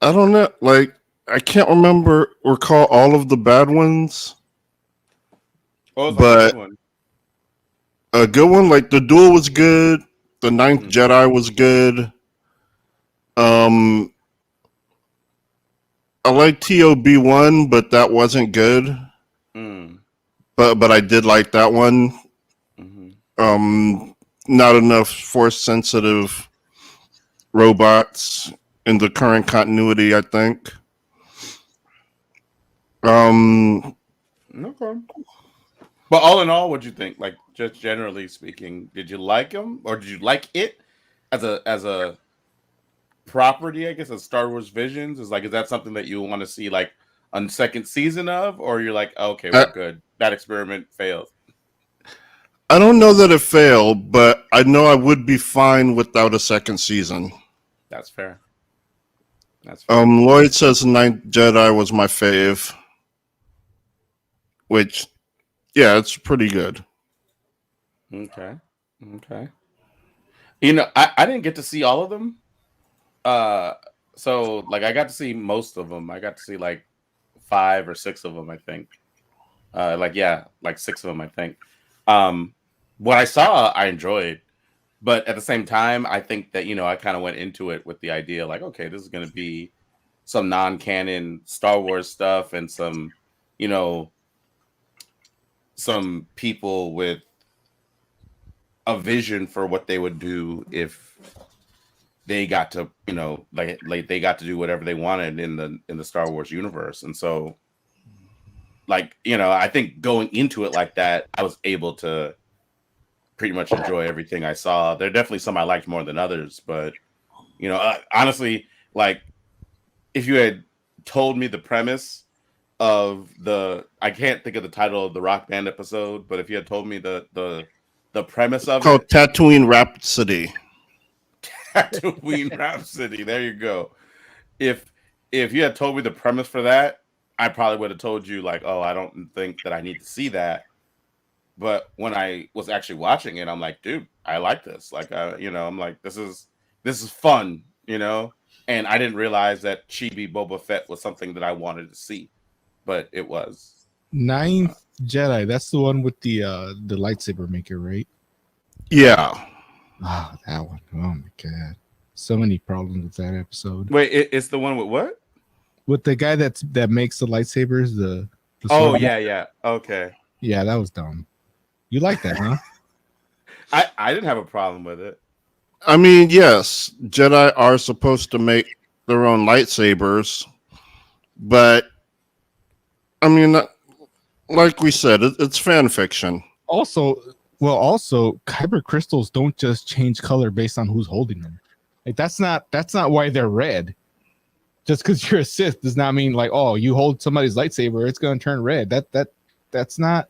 I don't know. Like, I can't recall all of the bad ones. Oh, it's like a But good one. a good one, like The Duel was good. The Ninth Jedi was good. I like TOB1, but that wasn't good. But I did like that one. Not enough force sensitive robots in the current continuity, I think. Okay. But all in all, what'd you think? Like, just generally speaking, did you like him, or did you like it as a property? I guess as Star Wars Visions is that something that you want to see like on second season of, or you're like, okay, we're good. That experiment failed. I don't know that it failed, but I know I would be fine without a second season. That's fair. That's fair. Lloyd says Ninth Jedi was my fave, which, yeah, it's pretty good. Okay. You know, I didn't get to see all of them. So like I got to see most of them. I got to see like 5 or 6 of them, I think. Like 6 of them, I think. What I saw, I enjoyed, but at the same time, I think that I kind of went into it with the idea like, okay, this is going to be some non-canon Star Wars stuff and some, some people with a vision for what they would do if they got to, like they got to do whatever they wanted in the Star Wars universe. And so, like, I think going into it like that, I was able to pretty much enjoy everything I saw. There are definitely some I liked more than others, but honestly, like if you had told me the premise of I can't think of the title of the Rock Band episode, but if you had told me the premise of called Tatooine Rhapsody. Tatooine Rhapsody. There you go. If you had told me the premise for that, I probably would have told you like, oh, I don't think that I need to see that. But when I was actually watching it, I'm like, dude, I like this. Like, I'm like, this is fun, And I didn't realize that Chibi Boba Fett was something that I wanted to see, but it was. Ninth Jedi. That's the one with the lightsaber maker, right? Yeah. Oh, that one. Oh my god, so many problems with that episode. Wait, it's the one with what? With the guy that makes the lightsabers. The oh yeah. Okay. Yeah, that was dumb. You like that, huh? I didn't have a problem with it. I mean, yes, Jedi are supposed to make their own lightsabers, but I mean, like we said, it's fan fiction. Also, kyber crystals don't just change color based on who's holding them. Like that's not why they're red. Just because you're a Sith does not mean like, oh, you hold somebody's lightsaber, it's gonna turn red. That's not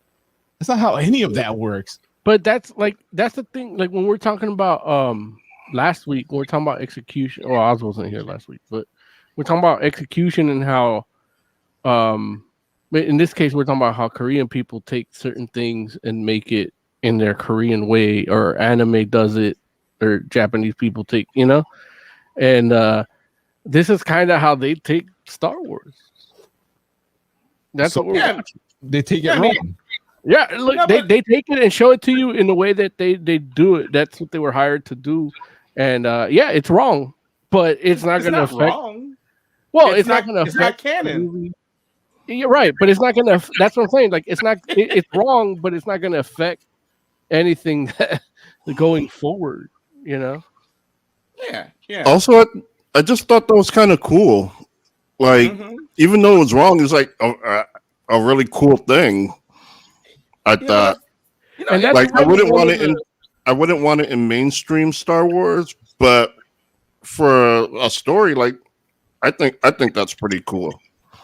how any of that works. But that's the thing. Like when we're talking about last week, when we're talking about execution. Well, I wasn't here last week, but we're talking about execution and how in this case we're talking about how Korean people take certain things and make it in their Korean way, or anime does it, or Japanese people take, and this is kind of how they take Star Wars. That's what we're watching. They take it wrong. Yeah, look, they take it and show it to you in the way that they do it. That's what they were hired to do, and it's wrong, but it's not going to affect. Wrong. Well, it's not going to affect. It's not canon. You're right, but it's not going to. That's what I'm saying. Like it's not. It's wrong, but it's not going to affect anything going forward. Yeah. Also, I just thought that was kind of cool. Like, even though it was wrong, it's like a really cool thing. I thought, like, I wouldn't want it in mainstream Star Wars, but for a story, like, I think that's pretty cool.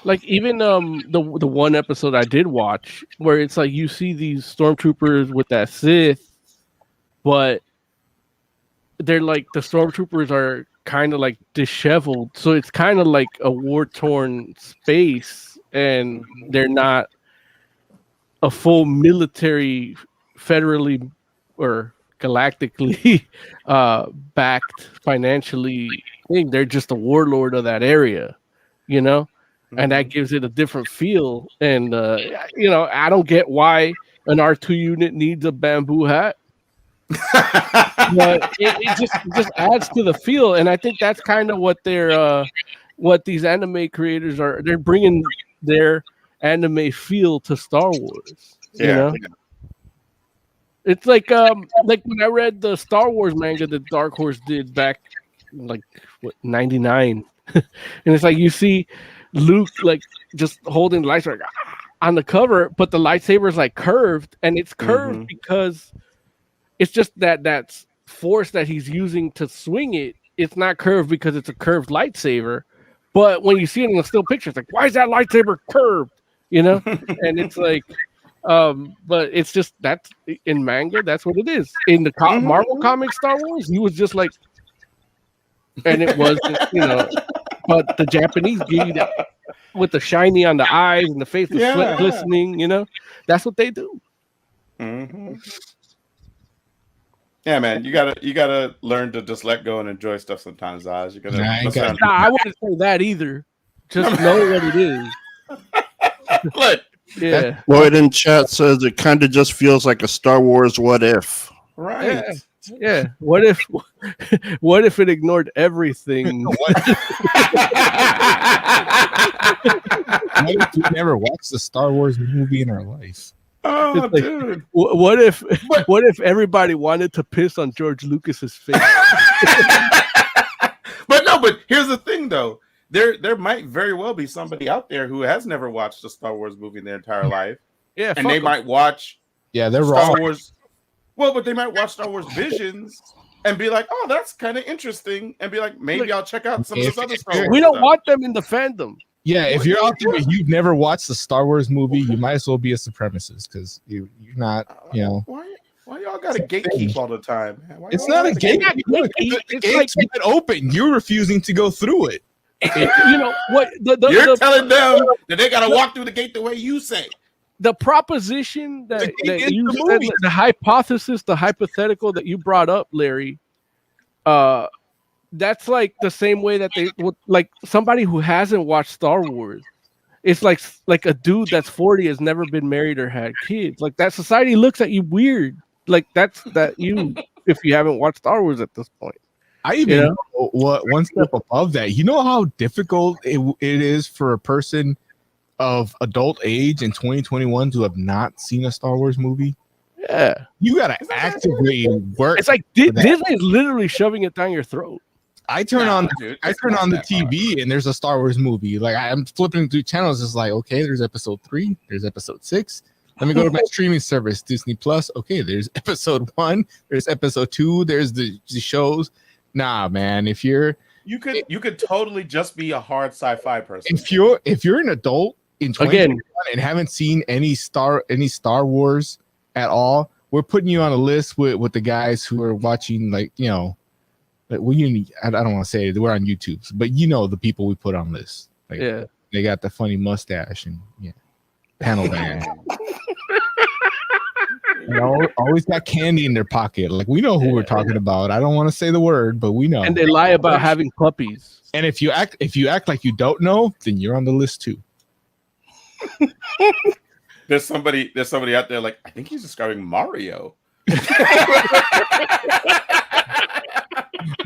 Like even the one episode I did watch where it's like you see these stormtroopers with that Sith, but they're like the stormtroopers are kind of like disheveled, so it's kind of like a war-torn space, and they're not a full military federally or galactically backed financially thing. They're just a warlord of that area, you know, and that gives it a different feel. And you know, I don't get why an R2 unit needs a bamboo hat. But it just adds to the feel, and I think that's kind of what they're what these anime creators are. They're bringing their anime feel to Star Wars. You know, it's like when I read the Star Wars manga that Dark Horse did back like what 99, and it's like you see Luke like just holding the lightsaber on the cover, but the lightsaber is like curved, and it's curved because it's just that's force that he's using to swing it. It's not curved because it's a curved lightsaber. But when you see it in the still picture, it's like, why is that lightsaber curved? You know? And it's like, but it's just that's in manga, that's what it is. In the Marvel comics, Star Wars, he was just like, and it was, you know, but the Japanese give you that with the shiny on the eyes and the face, the sweat glistening, you know, that's what they do. Yeah, man, you gotta learn to just let go and enjoy stuff sometimes, Oz. You gotta. I wouldn't say that either. Just know what it is. Look, yeah. Lloyd in chat says it kind of just feels like a Star Wars what if. Right. Yeah. What if it ignored everything? What if we never watched the Star Wars movie in our life? Oh, like, dude. What if everybody wanted to piss on George Lucas's face? But here's the thing, though. There might very well be somebody out there who has never watched a Star Wars movie in their entire life. Yeah, and they might watch. Yeah, they're Star wrong. Wars. Well, but they might watch Star Wars Visions and be like, "Oh, that's kind of interesting," and be like, "Maybe I'll check out some of this other Star Wars." We don't stuff. want them in the fandom. Yeah, if you're out there and you've never watched the Star Wars movie, you might as well be a supremacist because you're not, you know. Why y'all gotta gatekeep all the time? Man? It's not a gatekeep. The gate's been open. You're refusing to go through it. You know what? You're telling them that they gotta walk through the gate the way you say. The proposition that you said, the hypothesis, the hypothetical that you brought up, Larry, that's like the same way that they would like somebody who hasn't watched Star Wars. It's like a dude that's 40 has never been married or had kids. Like that society looks at you weird. Like that's that you if you haven't watched Star Wars at this point. I even know what one step above that. You know how difficult it is for a person of adult age in 2021 to have not seen a Star Wars movie? Yeah. You gotta actively work. It's like Disney is literally shoving it down your throat. I turn on the TV and there's a Star Wars movie. Like I'm flipping through channels. It's like, okay, there's episode 3, there's episode 6. Let me go to my streaming service, Disney Plus. Okay, there's episode 1, there's episode 2, there's the shows. Nah, man. If you could totally just be a hard sci-fi person. If you're an adult in 2021 and haven't seen any Star Wars at all, we're putting you on a list with the guys who are watching, like, you know, I don't want to say it, we're on YouTube, but you know the people we put on lists. Like, yeah, they got the funny mustache and panel band. They always got candy in their pocket. Like we know who we're talking about. I don't want to say the word, but we know. And they lie about having puppies. And if you act like you don't know, then you're on the list too. There's somebody out there like, I think he's describing Mario.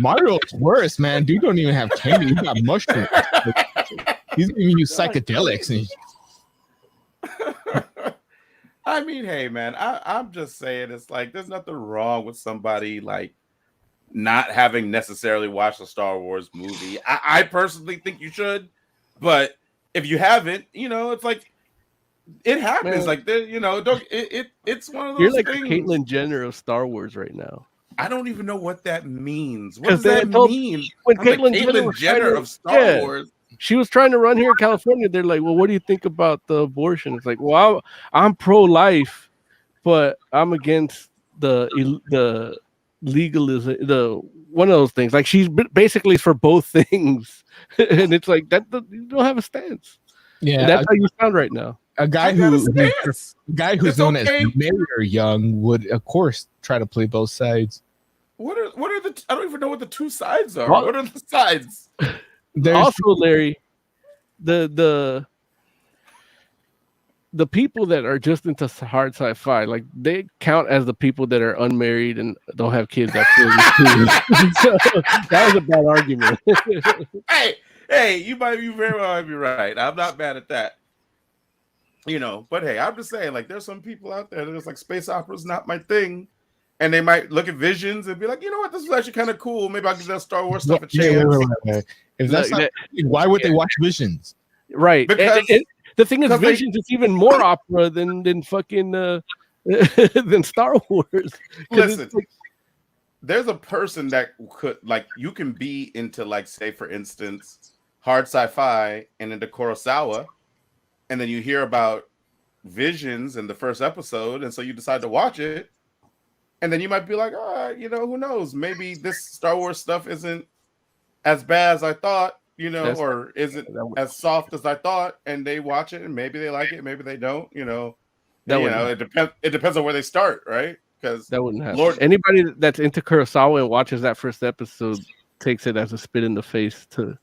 Mario's worse, man. Dude don't even have candy. He got mushrooms. He's giving you psychedelics. I mean, hey, man, I'm just saying, it's like there's nothing wrong with somebody like not having necessarily watched a Star Wars movie. I personally think you should, but if you haven't, you know, it's like it happens. Man. Like you know, it's one of those. You're like things. The Caitlyn Jenner of Star Wars right now. I don't even know what that means. What does that mean? When Caitlyn Jenner of Star Wars. She was trying to run here in California. They're like, well, what do you think about the abortion? It's like, well, I'm pro-life, but I'm against the legalism, the one of those things. Like she's basically for both things, and it's like that you don't have a stance. Yeah, and that's how you sound right now. a guy I got a who stance. who's It's known okay. as Mayor Young would, of course, try to play both sides. What are the? I don't even know what the two sides are. Well- What are the sides? There's Also, Larry, the people that are just into hard sci-fi, like they count as the people that are unmarried and don't have kids. So that was a bad argument. Hey, you might be very well be right. I'm not mad at that. You know, but hey, I'm just saying, like, there's some people out there that is like space opera's not my thing, and they might look at Visions and be like, you know what, this is actually kind of cool. Maybe I'll give that Star Wars stuff a chance. Wait. If that's not, why would they watch Visions? Right. Because the thing is, because they- Visions is even more opera than fucking than Star Wars. 'Cause Listen, it's like- there's a person that could, like, you can be into, like, say for instance, hard sci-fi and into Kurosawa, and then you hear about Visions in the first episode, and so you decide to watch it, and then you might be like, you know, who knows? Maybe this Star Wars stuff isn't as bad as I thought, you know, That's- or isn't as soft as I thought, and they watch it, and maybe they like it, maybe they don't, you know. That You know, it depends. It depends on where they start, right? Because that wouldn't happen. Lord- Anybody that's into Kurosawa and watches that first episode takes it as a spit in the face to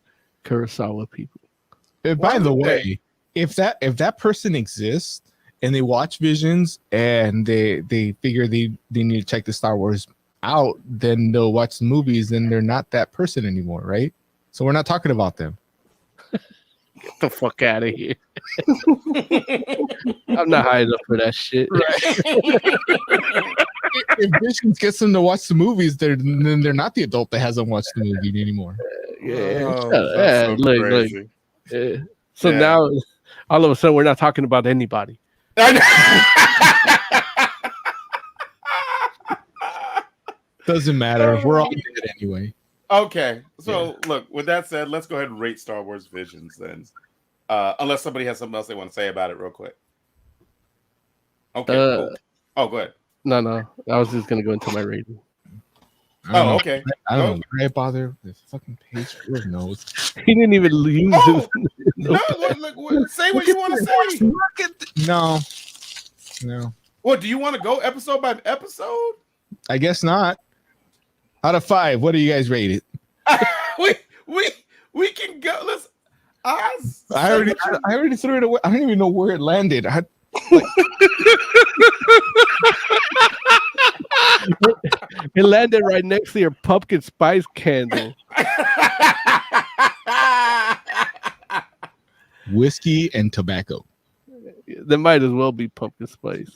Kurosawa people. By the would way, if that person exists and they watch Visions and they figure they need to check the Star Wars out, then they'll watch the movies, then they're not that person anymore, right? So we're not talking about them. Get the fuck out of here. I'm not high enough for that shit. If Visions gets them to watch the movies, then they're not the adult that hasn't watched the movie anymore. Oh, Yeah, that's so look. crazy. Yeah. So Yeah. now, all of a sudden, we're not talking about anybody. Doesn't matter. We're all dead anyway. Okay, so look, with that said, let's go ahead and rate Star Wars Visions then. Unless somebody has something else they want to say about it real quick. Okay, cool. Oh, go ahead. No. I was just gonna go into my rating. Oh, okay. I don't know why I bother the fucking page. Lord knows. He didn't even use Oh, his. look, say what you want to say. No. What do you want to go episode by episode? I guess not. Out of 5, what do you guys rate it? we can go. Let's. I already threw it away. I don't even know where it landed. It landed right next to your pumpkin spice candle. Whiskey and tobacco. That might as well be pumpkin spice.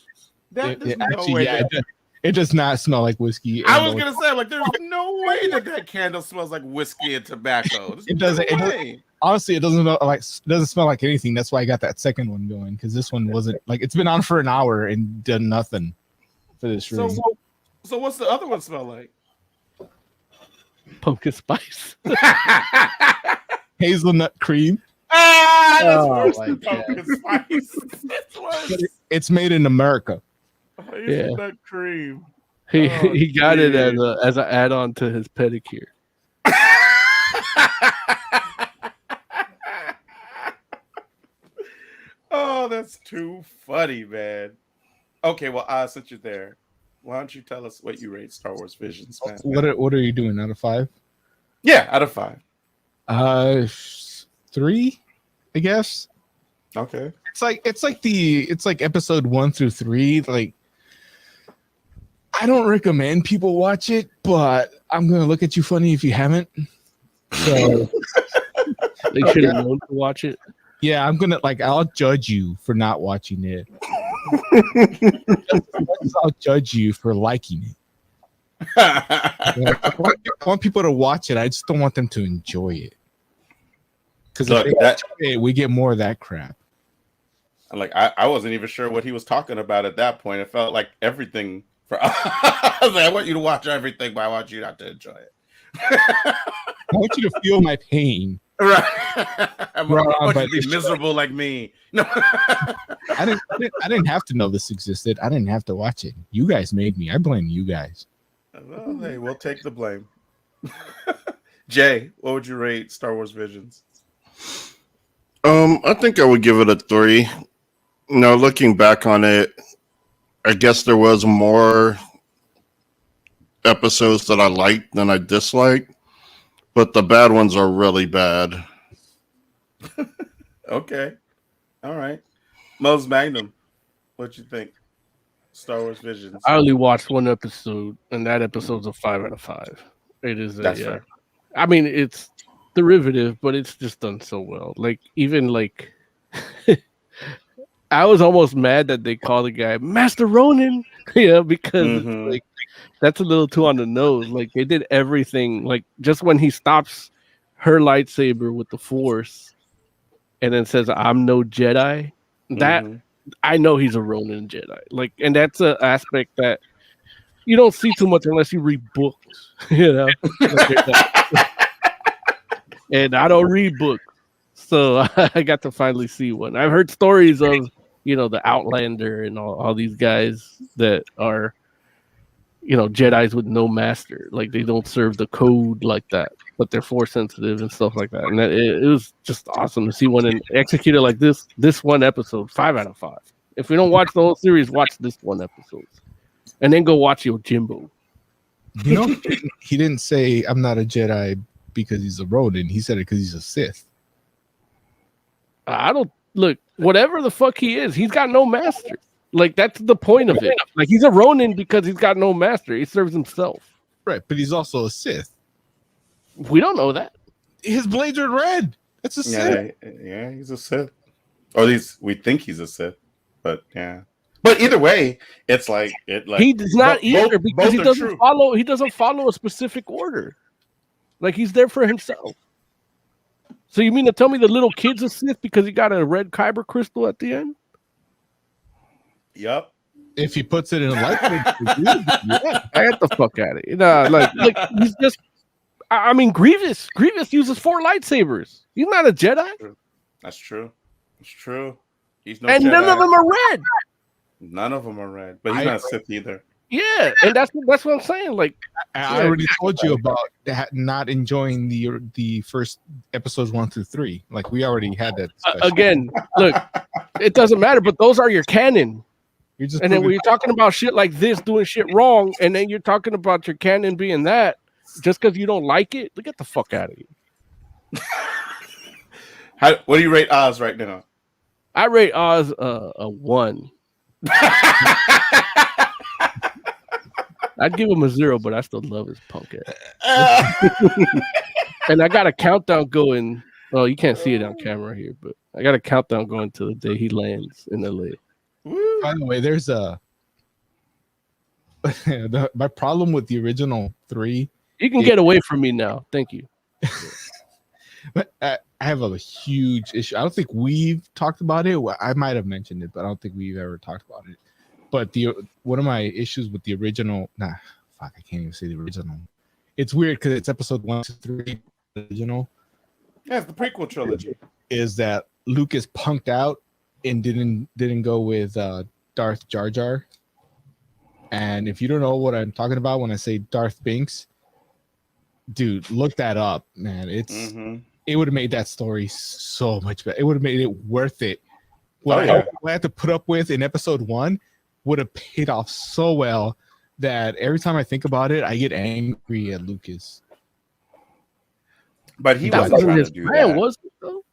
It does not smell like whiskey. I was gonna say, like, there's no way that candle smells like whiskey and tobacco. It doesn't. Honestly, it doesn't smell like anything. That's why I got that second one going, because this one wasn't like, it's been on for an hour and done nothing for this room. So what's the other one smell like? Pumpkin spice. Hazelnut cream. That's worse my than God. pumpkin spice. That's worse. It's made in America. Hazelnut cream. He got it as an add-on to his pedicure. Oh, that's too funny, man. Okay, well, since you're there, why don't you tell us what you rate Star Wars Visions, man? What are you doing out of 5? Yeah, out of 5. 3, I guess. Okay. It's like episode 1 through 3. Like, I don't recommend people watch it, but I'm gonna look at you funny if you haven't. So They should have known to watch it. yeah, I'll judge you for not watching it. I'll judge you for liking it. I want people to watch it. I just don't want them to enjoy it. Because if they enjoy it, we get more of that crap. Like, I wasn't even sure what he was talking about at that point. It felt like everything. I was like, I want you to watch everything, but I want you not to enjoy it. I want you to feel my pain. Right. I want you to be miserable like me. No. I didn't have to know this existed. I didn't have to watch it. You guys made me. I blame you guys. Well, hey, we'll take the blame. Jay, what would you rate Star Wars Visions? I think I would give it a 3. No, looking back on it, I guess there was more episodes that I liked than I disliked, but the bad ones are really bad. Okay. All right. Mos Magnum, what you think? Star Wars Visions. I only watched one episode, and that episode's a 5 out of 5. It is. That's fair. I mean, it's derivative, but it's just done so well. Like even like, I was almost mad that they call the guy Master Ronin, because it's like that's a little too on the nose. Like they did everything. Like just when he stops her lightsaber with the Force, and then says, "I'm no Jedi," that I know he's a Ronin Jedi. Like, and that's an aspect that you don't see too much unless you read books, And I don't read books, so I got to finally see one. I've heard stories of, the Outlander and all these guys that are, Jedis with no master. Like they don't serve the code like that, but they're Force sensitive and stuff like that. And it was just awesome to see one and executed like this. This one episode, 5 out of 5. If you don't watch the whole series, watch this one episode, and then go watch Yojimbo. He didn't say I'm not a Jedi because he's a Ronin. He said it because he's a Sith. I don't look. Whatever the fuck he is, he's got no master. Like that's the point of it. Like he's a Ronin because he's got no master. He serves himself. Right, but he's also a Sith. We don't know that. His blades are red. That's a Sith. Yeah, he's a Sith. Or at least we think he's a Sith. But yeah. But either way, it's like he does not either because he doesn't follow. He doesn't follow a specific order. Like he's there for himself. So you mean to tell me the little kid's a Sith because he got a red kyber crystal at the end? Yep. If he puts it in a lightsaber, yeah. I get the fuck out of it. Like he's just. I mean, Grievous uses 4 lightsabers. He's not a Jedi. That's true. It's true. He's no and Jedi. none of them are red. None of them are red, but he's not a Sith either. Yeah, and that's what I'm saying. Like, I already told you about not enjoying the first episodes 1 through 3. Like we already had that discussion. Again. Look, it doesn't matter, but those are your canon. And then when you're talking about shit like this, doing shit wrong, and then you're talking about your canon being that, just because you don't like it, get the fuck out of here. What do you rate Oz right now? I rate Oz a 1. I'd give him a 0, but I still love his punk ass. And I got a countdown going. Oh, you can't see it on camera here, but I got a countdown going to the day he lands in LA. By the way, there's my problem with the original 3. You can get away from me now. Thank you. But I have a huge issue. I don't think we've talked about it. I might have mentioned it, but I don't think we've ever talked about it. But one of my issues with the original, I can't even say the original. It's weird because it's episode 1 to 3 original. Yeah, it's the prequel trilogy. Is that Lucas punked out and didn't go with Darth Jar Jar? And if you don't know what I'm talking about when I say Darth Binks, dude, look that up, man. It would have made that story so much better. It would have made it worth it. What I had to put up with in episode 1 would have paid off so well that every time I think about it, I get angry at Lucas. But he wasn't trying to do that. Was it, though?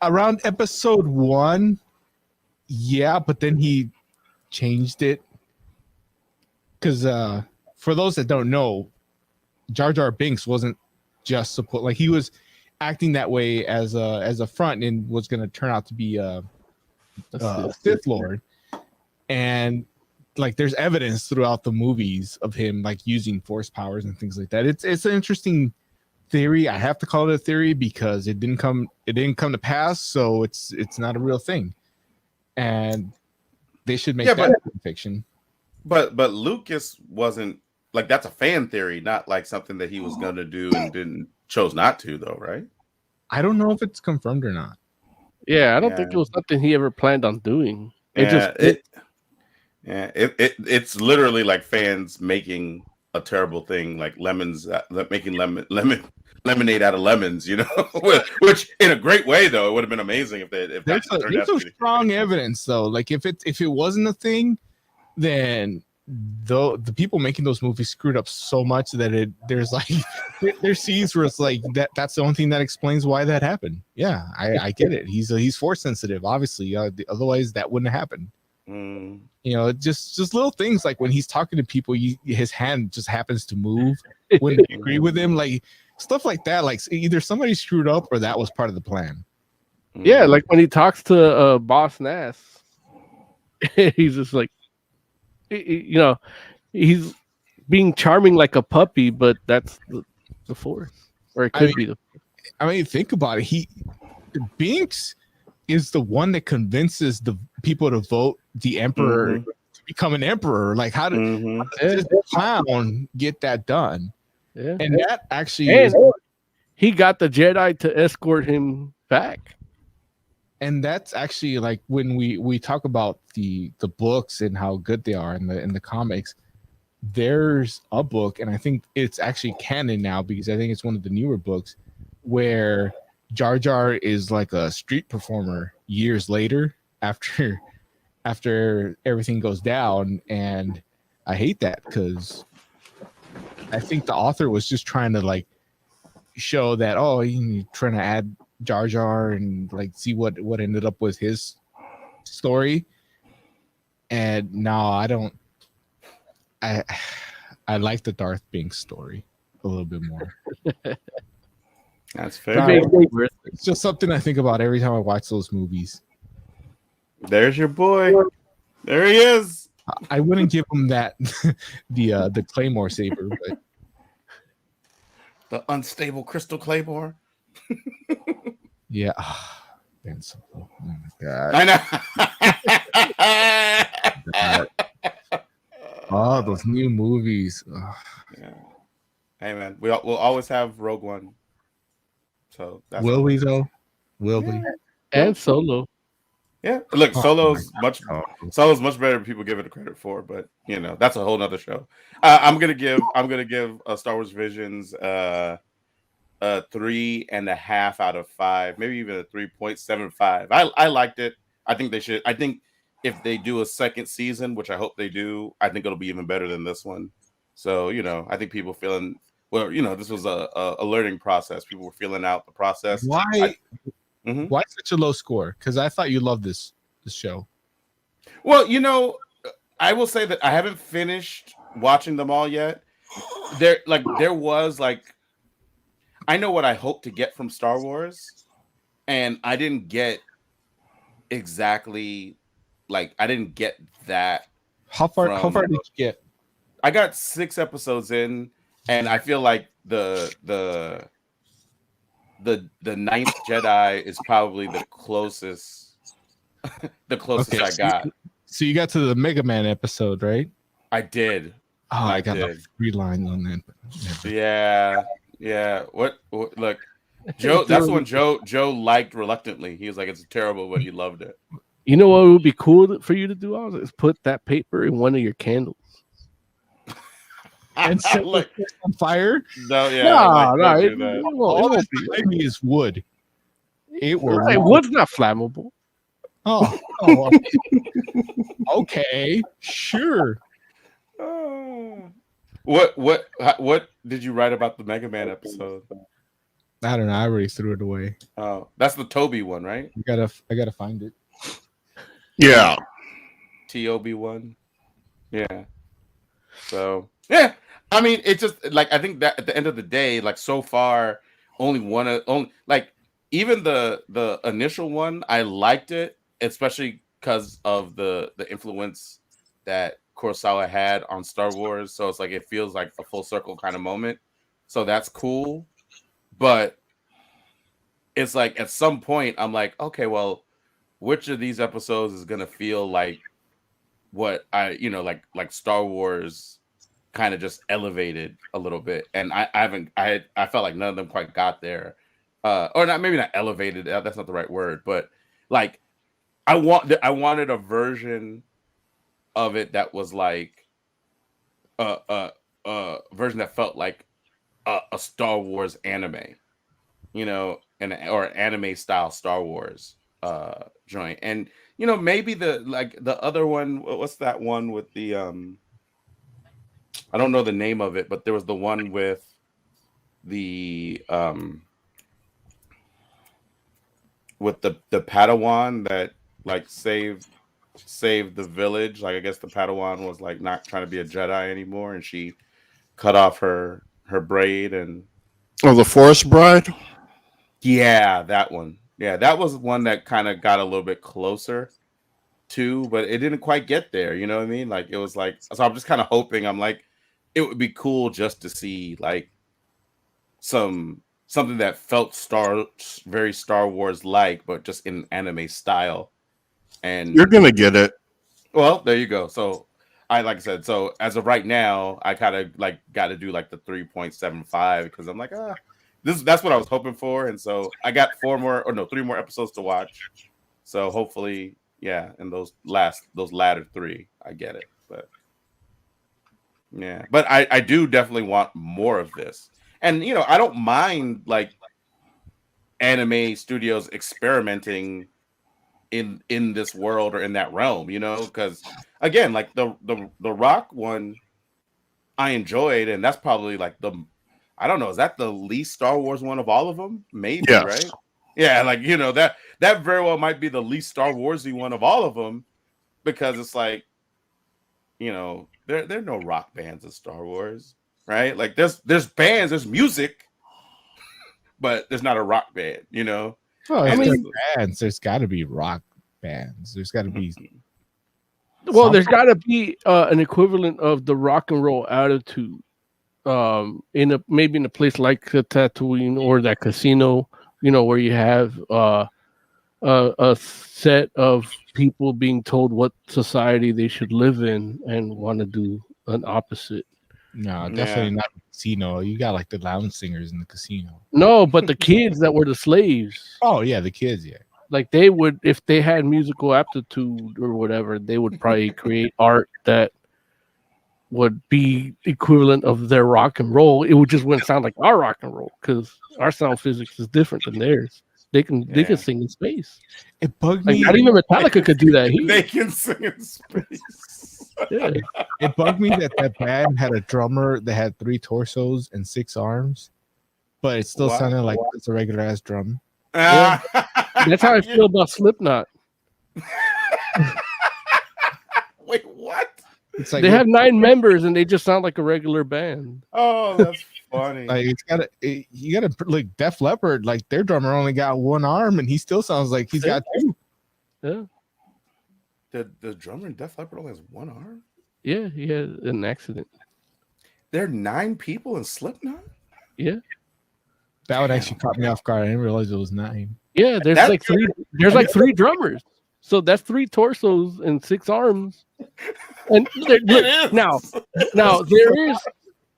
Around episode 1, yeah, but then he changed it. Because for those that don't know, Jar Jar Binks wasn't just support. Like he was acting that way as a front and was going to turn out to be a Sith Lord. And like there's evidence throughout the movies of him like using force powers and things like that. It's an interesting theory. I have to call it a theory because it didn't come to pass, so it's not a real thing. And they should make that fiction. But Lucas wasn't like, that's a fan theory, not like something that he was gonna do and chose not to, though, right? I don't know if it's confirmed or not. Yeah, I don't think it was something he ever planned on doing. It's literally like fans making a terrible thing like lemons, making lemonade out of lemons, you know, which in a great way though, it would have been amazing if there's some strong evidence though. Like if it wasn't a thing, then the people making those movies screwed up so much that there's like there's scenes where it's like that's the only thing that explains why that happened. Yeah, I get it. He's force sensitive, obviously. Otherwise, that wouldn't have happened. You know, just little things like when he's talking to people, his hand just happens to move when they agree with him, like stuff like that. Like either somebody screwed up or that was part of the plan. Yeah, like when he talks to Boss Nass, he's just like, you know, he's being charming like a puppy, but that's the force, or it could be the. I mean, think about it. Binks is the one that convinces the people to vote the emperor to become an emperor. Like, how did this clown get that done? Yeah, and that actually he got the Jedi to escort him back. And that's actually like when we talk about the books and how good they are in the comics. There's a book, and I think it's actually canon now because I think it's one of the newer books where Jar Jar is like a street performer years later after everything goes down, and I hate that because I think the author was just trying to like show that you're trying to add Jar Jar and like see what ended up with his story. And no, I don't. I like the Darth Binks story a little bit more. That's fair. It's just something I think about every time I watch those movies. There's your boy. There he is. I wouldn't give him that the Claymore saber, but the unstable crystal Claymore. Yeah. Ben Solo. Oh my God. I know. Oh, those new movies. Yeah. Hey man, we'll always have Rogue One. So that's will we though? Will we? And Solo. Yeah. Look, Solo's much better than people give it credit for, but you know, that's a whole nother show. I'm gonna give Star Wars Visions 3.5 out of 5, maybe even a 3.75. I liked it. I think they should. I think if they do a second season, which I hope they do, I think it'll be even better than this one. So, you know, I think people feeling this was a learning process. People were feeling out the process. Why such a low score? Because I thought you loved this show. Well, you know, I will say that I haven't finished watching them all yet. There was I know what I hope to get from Star Wars, and I didn't get exactly I didn't get that. How far did you get? I got 6 episodes in, and I feel like the Ninth Jedi is probably the closest I got. So you got to the Mega Man episode, right? I did. Oh, I got the 3 lines on that. Yeah. What look, Joe, that's when Joe liked reluctantly. He was like, it's terrible, but he loved it. You know what would be cool for you to do, Oz, is put that paper in one of your candles. And set it on fire? No, yeah. It won't be is wood. It will. Right, wood's not flammable. Oh. Okay, sure. What did you write about the Mega Man episode? I don't know. I already threw it away. Oh, that's the Toby one, right? I gotta find it. Yeah. TOB one. Yeah. So yeah. I mean, it's just I think that at the end of the day, so far, even the initial one, I liked it, especially because of the influence that Kurosawa had on Star Wars. So it's it feels like a full circle kind of moment. So that's cool. But it's at some point I'm okay, well, which of these episodes is gonna feel like what I like Star Wars kind of just elevated a little bit, and I felt like none of them quite got there, or not, maybe not elevated. That's not the right word, but I wanted a version of it that was version that felt like a Star Wars anime, or anime style Star Wars joint. And maybe the other one, what's that one with the I don't know the name of it, but there was the one with the Padawan that like saved the village. Like I guess the Padawan was like not trying to be a Jedi anymore, and she cut off her braid. And the Forest Bride. Yeah, that one. Yeah, that was one that kind of got a little bit closer to, but it didn't quite get there. You know what I mean? Like it was like, so I'm just kind of hoping. I'm like, it would be cool just to see like something that felt very Star Wars like, but just in anime style. And You're gonna get it. Well, there you go. So like I said, so as of right now, I kind of like got to do like the 3.75 because I'm like, that's what I was hoping for. And so I got 3 more episodes to watch. So hopefully, yeah, in those latter 3, I get it. But yeah, but I do definitely want more of this. And I don't mind like anime studios experimenting in this world or in that realm, because again, like the Rock one I enjoyed, and that's probably like I don't know, is that the least Star Wars one of all of them? Maybe, yes. Right? Yeah, like that very well might be the least Star Warsy one of all of them, because it's like, there are no rock bands in Star Wars, right? Like there's bands, there's music, but there's not a rock band, Oh, I mean, bands. There's got to be rock bands. There's got to be. Well, there's got to be an equivalent of the rock and roll attitude, maybe in a place like Tatooine or that casino, where you have a set of people being told what society they should live in and want to do an opposite. No, definitely not the casino. You got like the lounge singers in the casino. No, but the kids that were the slaves. Oh yeah, the kids. Yeah, like they would, if they had musical aptitude or whatever, they would probably create art that would be equivalent of their rock and roll. It would just wouldn't sound like our rock and roll because our sound physics is different than theirs. They can sing in space. It bugged like, me. not even Metallica could do that. They can sing in space. Yeah. It bugged me that band had a drummer that had 3 torsos and 6 arms, but it still sounded like it's a regular ass drum. Yeah. That's how I feel about Slipknot. Wait, what? It's like they have 9 members and they just sound like a regular band. Oh, that's funny. Like you gotta like Def Leppard, like their drummer only got 1 arm and he still sounds like he's got 2. Yeah. The drummer in Def Leppard only has 1 arm? Yeah, he had an accident. There are 9 people in Slipknot? Yeah. That would actually caught me off guard. I didn't realize it was 9. Yeah, there's like 3 drummers. So that's 3 torsos and 6 arms. And look, now there is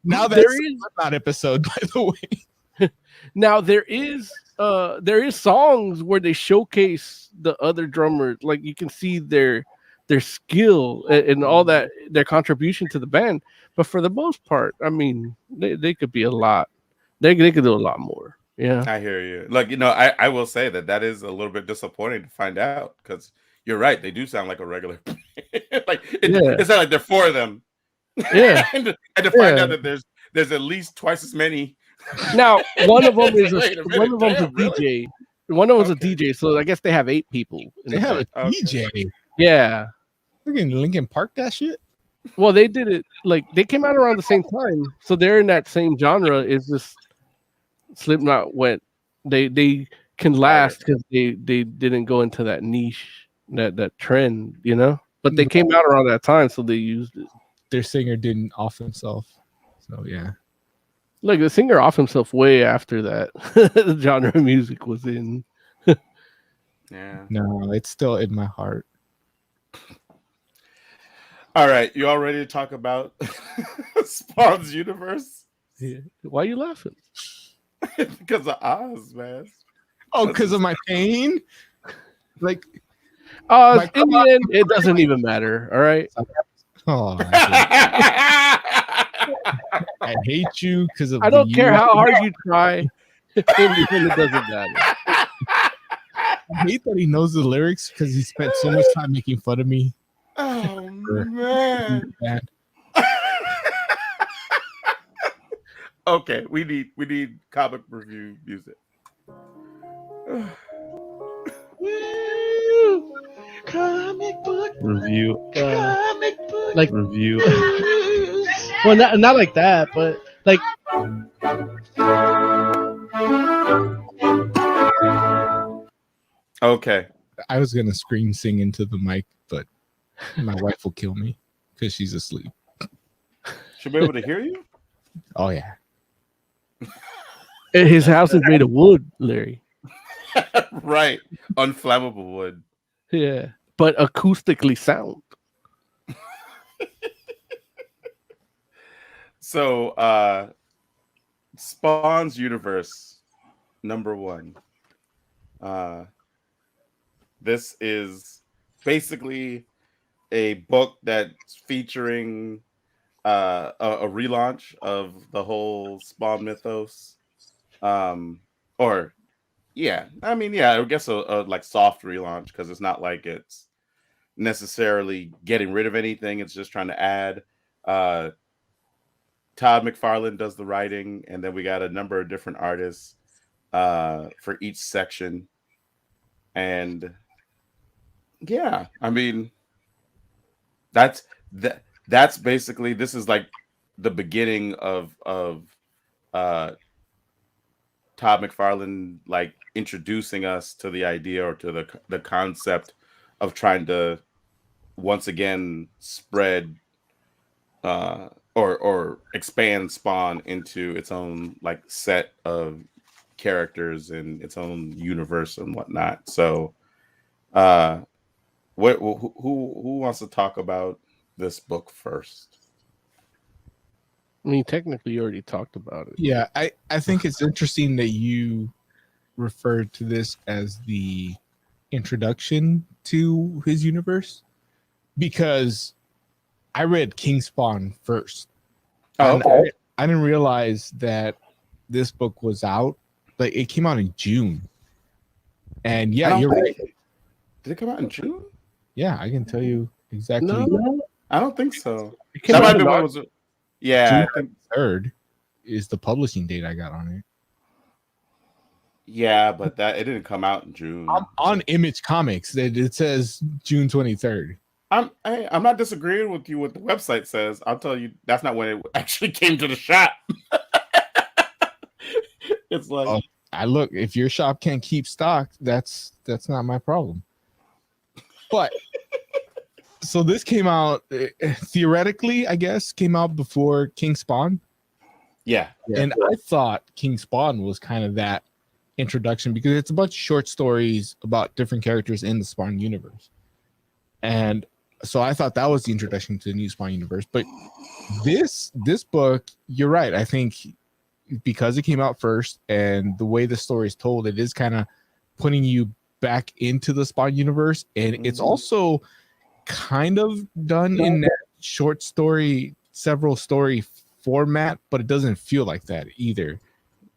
Slipknot episode, by the way. Now there is songs where they showcase the other drummers, like you can see their skill and all that, their contribution to the band. But for the most part, I mean, they could be a lot. They could do a lot more. Yeah, I hear you. Like, I will say that is a little bit disappointing to find out because you're right. They do sound like a regular. It's not like there are 4 of them. Yeah, and to find out that there's at least twice as many. Now, one of them is a really? DJ. One of them's a DJ, so I guess they have 8 people. They have a DJ. Yeah. Freaking Linkin Park that shit. Well, they did it like they came out around the same time, so they're in that same genre. Is this Slipknot went? They can last because they didn't go into that niche, that trend, But they came out around that time, so they used it. Their singer didn't off himself, so yeah. Like the singer off himself way after that the genre of music was in. Yeah. No, it's still in my heart. All right, you all ready to talk about Spawn's universe? Yeah. Why are you laughing? Because of Oz, man. Oh, because of my pain? Like, in the end, it doesn't even matter. All right. Oh, I hate you because of I don't care you. how hard you try. In the end, it doesn't matter. I hate that he knows the lyrics because he spent so much time making fun of me. Oh for man. that. Okay, we need comic review music. Comic book Review. comic book Like review. well, not like that, but like Okay. I was gonna scream sing into the mic, but my wife will kill me because she's asleep. Should be able to hear you? Oh yeah. his house is made of wood, Larry. Right. Unflammable wood. Yeah, but acoustically sound. So Spawn's universe #1. This is basically a book that's featuring a relaunch of the whole Spawn mythos. Or yeah, I mean, yeah, I guess a like soft relaunch because it's not like it's necessarily getting rid of anything. It's just trying to add. Todd McFarlane does the writing, and then we got a number of different artists for each section. And yeah, I mean, that's basically, this is like the beginning of Todd McFarlane like introducing us to the idea or to the concept of trying to once again spread or expand Spawn into its own like set of characters and its own universe and whatnot. So who wants to talk about this book first? I mean, technically, you already talked about it. Yeah, I think it's interesting that you referred to this as the introduction to his universe because I read King Spawn first. Oh, okay. I didn't realize that this book was out. Like it came out in June. And yeah, you're right. Did it come out in June? Yeah, I can tell you exactly. No, I don't think so. it came That out might be in what August. was. Yeah, I June think, 3rd is the publishing date I got on it. yeah, but that it didn't come out in June. On Image Comics, it says June 23rd. I'm not disagreeing with you what the website says. I'll tell you that's not when it actually came to the shop. It's like Oh, I look, if your shop can't keep stock, that's not my problem. But so this came out theoretically, I guess, came out before King Spawn. yeah. And I thought King Spawn was kind of that introduction because it's a bunch of short stories about different characters in the Spawn universe. And so I thought that was the introduction to the new Spawn universe. But this book, you're right. I think because it came out first and the way the story is told, it is kind of putting you back into the Spawn universe. And it's also kind of done in that short story, several story format, but it doesn't feel like that either.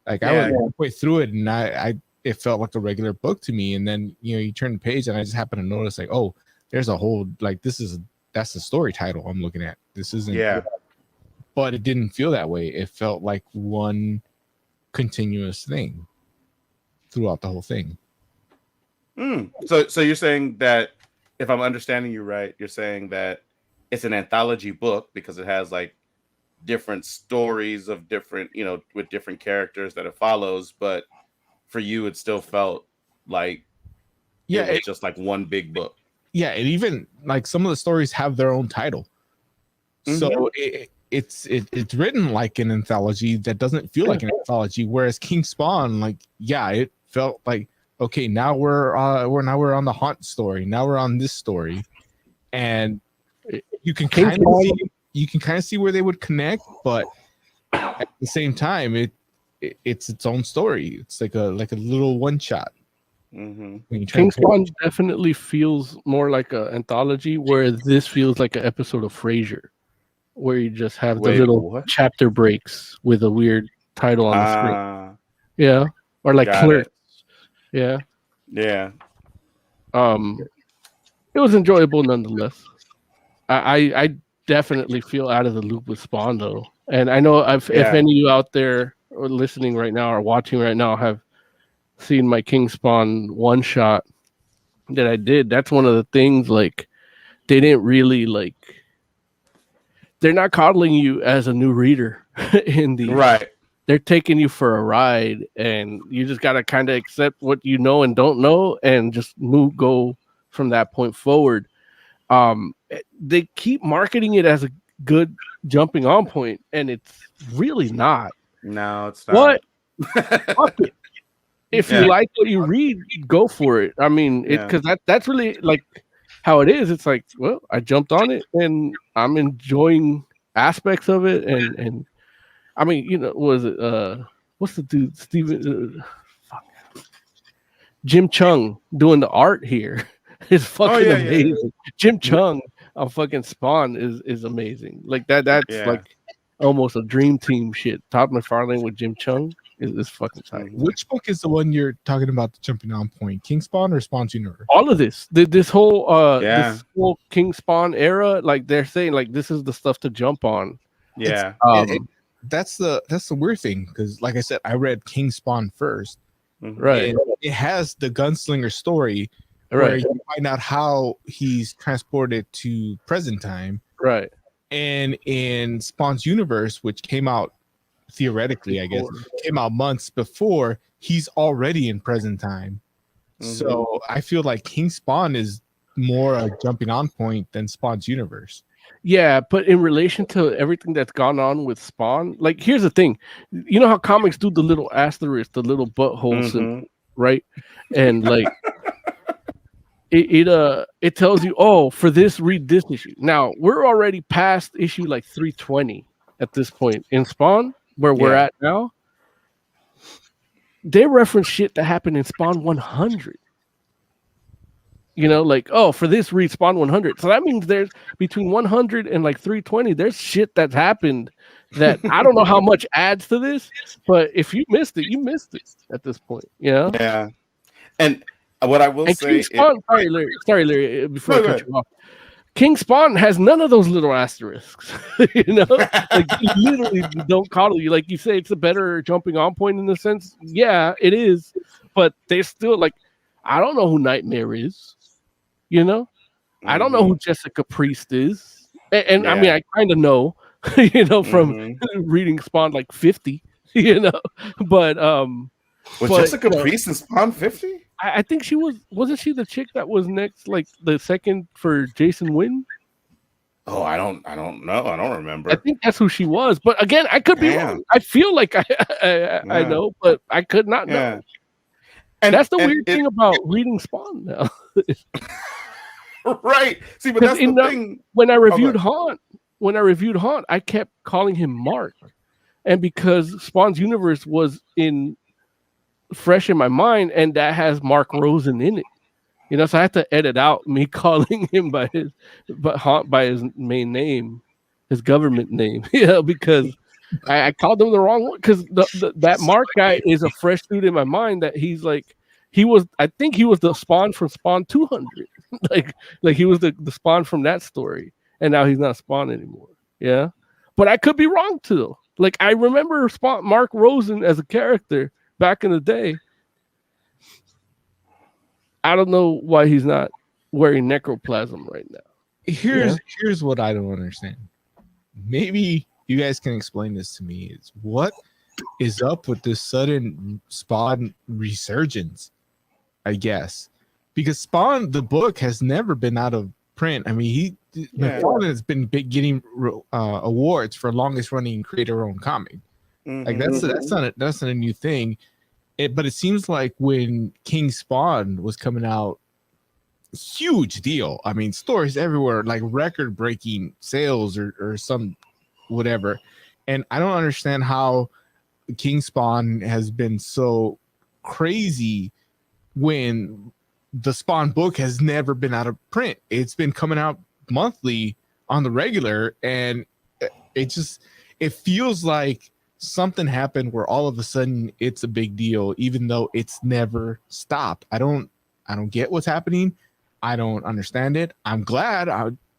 Like I was halfway through it and it felt like a regular book to me. And then, you turn the page and I just happened to notice like, oh, there's a whole, like, that's the story title I'm looking at. This isn't, but it didn't feel that way. It felt like one continuous thing throughout the whole thing. So you're saying that, if I'm understanding you right, you're saying that it's an anthology book because it has like different stories of different, with different characters that it follows, but for you, it still felt like it's just like one big book. Yeah, and even like some of the stories have their own title, so it's written like an anthology that doesn't feel like an anthology. Whereas King Spawn, like, it felt like, okay, now we're on the Haunt story. Now we're on this story, and you can kind of see where they would connect, but at the same time, it's its own story. It's like a little one shot. King Spawn definitely feels more like an anthology, where this feels like an episode of Frasier. where you just have the Wait, little what? chapter breaks with a weird title on the screen. Yeah, or like Got Clerks. it. Yeah. Yeah. It was enjoyable nonetheless. I definitely feel out of the loop with Spawn though, and I know if any of you out there or listening right now or watching right now have seen my King Spawn one shot that I did. That's one of the things, like, they didn't really like. They're not coddling you as a new reader in the Right. They're taking you for a ride, and you just gotta kind of accept what you know and don't know, and just go from that point forward. They keep marketing it as a good jumping on point, and it's really not. No, it's not. What? Fuck it. If you like what you read, go for it. I mean, because that's really like how it is. It's like, well, I jumped on it, and I'm enjoying aspects of it, and I mean, you know, was it what's the dude Steven Jim Chung doing the art here is fucking amazing. Yeah. Jim Chung on fucking Spawn is amazing. Like that's like almost a dream team shit. Todd McFarlane with Jim Chung is fucking tight. Which book is the one you're talking about, the jumping on point? King Spawn or Spawn's Universe? All of this whole King Spawn era, like they're saying, like this is the stuff to jump on. Yeah. That's the weird thing, because like I said, I read King Spawn first. Right. And it has the gunslinger story where you find out how he's transported to present time. Right. And in Spawn's Universe, which came out theoretically, I guess, came out months before, he's already in present time. So I feel like King Spawn is more a jumping on point than Spawn's Universe. Yeah, but in relation to everything that's gone on with Spawn, like here's the thing, you know how comics do the little asterisk, the little buttholes, right? And like it tells you, oh, for this, read this issue. Now we're already past issue like 320 at this point in Spawn, where we're at now. They reference shit that happened in Spawn 100. You know, like, oh, for this, read Spawn 100. So that means there's between 100 and like 320, there's shit that's happened that I don't know how much adds to this, but if you missed it, you missed it at this point. You know? Yeah. And what I will say, Spawn, sorry, Larry, before I cut you off. King Spawn has none of those little asterisks. You know, like you literally don't coddle you. Like you say, it's a better jumping on point in the sense. Yeah, it is, but they still like. I don't know who Nightmare is. You know, I don't know who Jessica Priest is, and I mean, I kind of know, you know, from reading Spawn like 50, you know, but Jessica Priest in Spawn 50? I think she wasn't she the chick that was next, like the second for Jason Wynn? Oh, I don't know. I don't remember. I think that's who she was, but again, I could be wrong. I feel like I know, but I could not know. And that's the weird thing about reading Spawn now. Right. See, but that's the thing. When I reviewed Haunt, I kept calling him Mark. And because Spawn's Universe was fresh in my mind, and that has Mark Rosen in it. You know, so I had to edit out me calling him by his main name, his government name. Yeah, because I called him the wrong one, because that Mark guy is a fresh dude in my mind that he's like, I think he was the Spawn from Spawn 200. like he was the Spawn from that story, and now he's not Spawn anymore. Yeah, but I could be wrong too. Like I remember Mark Rosen as a character back in the day. I don't know why he's not wearing necroplasm right now. Here's what I don't understand. Maybe you guys can explain this to me. Is what is up with this sudden Spawn resurgence? I guess because Spawn the book has never been out of print. I mean, McFarlane has been getting awards for longest running creator-owned comic. Like that's not a new thing. But it seems like when King Spawn was coming out, huge deal. I mean, stores everywhere, like record-breaking sales or some whatever. And I don't understand how King Spawn has been so crazy when the Spawn book has never been out of print. It's been coming out monthly on the regular, and it feels like something happened where all of a sudden it's a big deal, even though it's never stopped. I don't get what's happening. I don't understand it. I'm glad.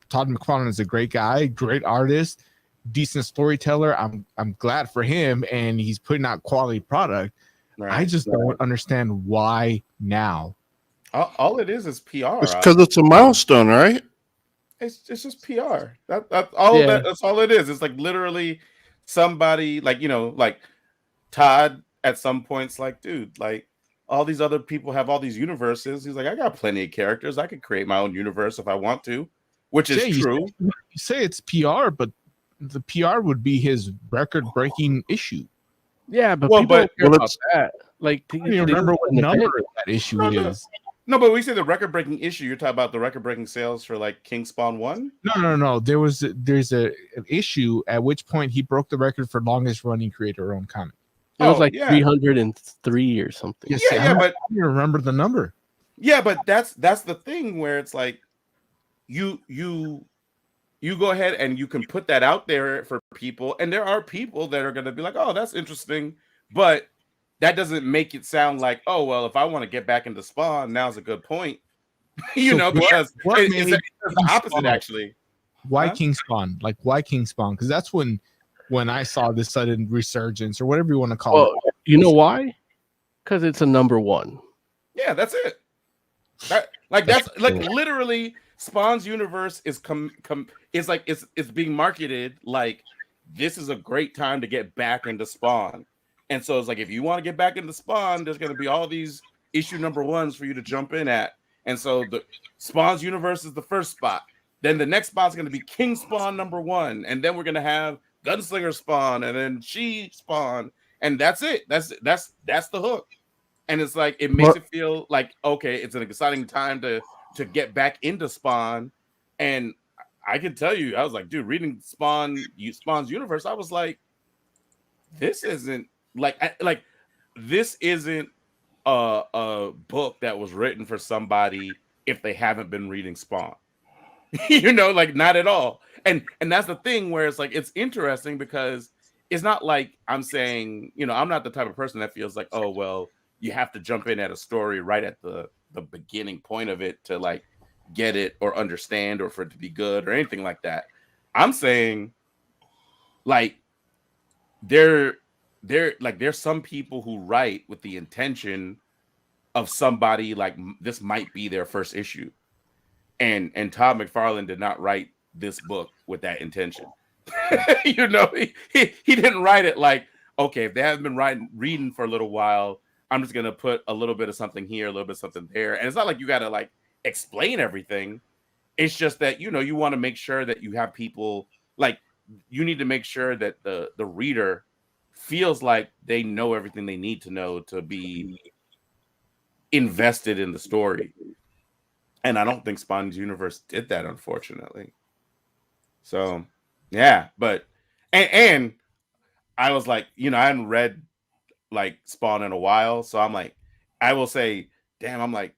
Todd McFarlane is a great guy, great artist, decent storyteller. I'm glad for him, and he's putting out quality product. Right. I just don't understand why now. All it is PR. It's because it's a milestone, right? It's just PR. That's all. Yeah. That's all it is. It's like literally somebody like like Todd at some points like, dude, like all these other people have all these universes. He's like, I got plenty of characters. I could create my own universe if I want to, which is true. You say it's PR, but the PR would be his record-breaking issue. Yeah, but people don't care about that. Like, I don't even remember what number that issue is. No, but we say the record-breaking issue. You're talking about the record-breaking sales for like King Spawn 1? No. There's an issue at which point he broke the record for longest running creator-owned comic. It was like 303 or something. Yeah, but I don't remember the number. Yeah, but that's the thing where it's like you go ahead and you can put that out there for people, and there are people that are going to be like, oh, that's interesting, but that doesn't make it sound like, oh, well, if I want to get back into Spawn, now's a good point. Because it's the opposite, actually. Why King Spawn? Like, why King Spawn? Because that's when I saw this sudden resurgence, or whatever you want to call it. You know why? Because it's a number one. Yeah, that's it. That's literally Spawn's universe is it's being marketed like this is a great time to get back into Spawn. And so it's like, if you want to get back into Spawn, there's going to be all these issue number ones for you to jump in at. And so the Spawn's universe is the first spot. Then the next spot's going to be King Spawn number 1. And then we're going to have Gunslinger Spawn and then She Spawn. And that's it. That's the hook. And it's like, it makes it feel like, okay, it's an exciting time to get back into Spawn. And I can tell you, I was like, dude, reading Spawn's universe, I was like, this isn't this isn't a book that was written for somebody if they haven't been reading Spawn. Like not at all. And that's the thing where it's like, it's interesting because it's not like I'm saying, I'm not the type of person that feels like, oh, well, you have to jump in at a story right at the beginning point of it to like get it or understand or for it to be good or anything like that. I'm saying like there's some people who write with the intention of somebody like this might be their first issue. And Todd McFarlane did not write this book with that intention. He didn't write it like, okay, if they haven't been reading for a little while, I'm just gonna put a little bit of something here, a little bit of something there. And it's not like you gotta like explain everything. It's just that you want to make sure that you have people like you need to make sure that the reader feels like they know everything they need to know to be invested in the story. And I don't think Spawn's universe did that, unfortunately. So, yeah, but and I was like, I hadn't read like Spawn in a while, so I'm like, I will say, damn, I'm like,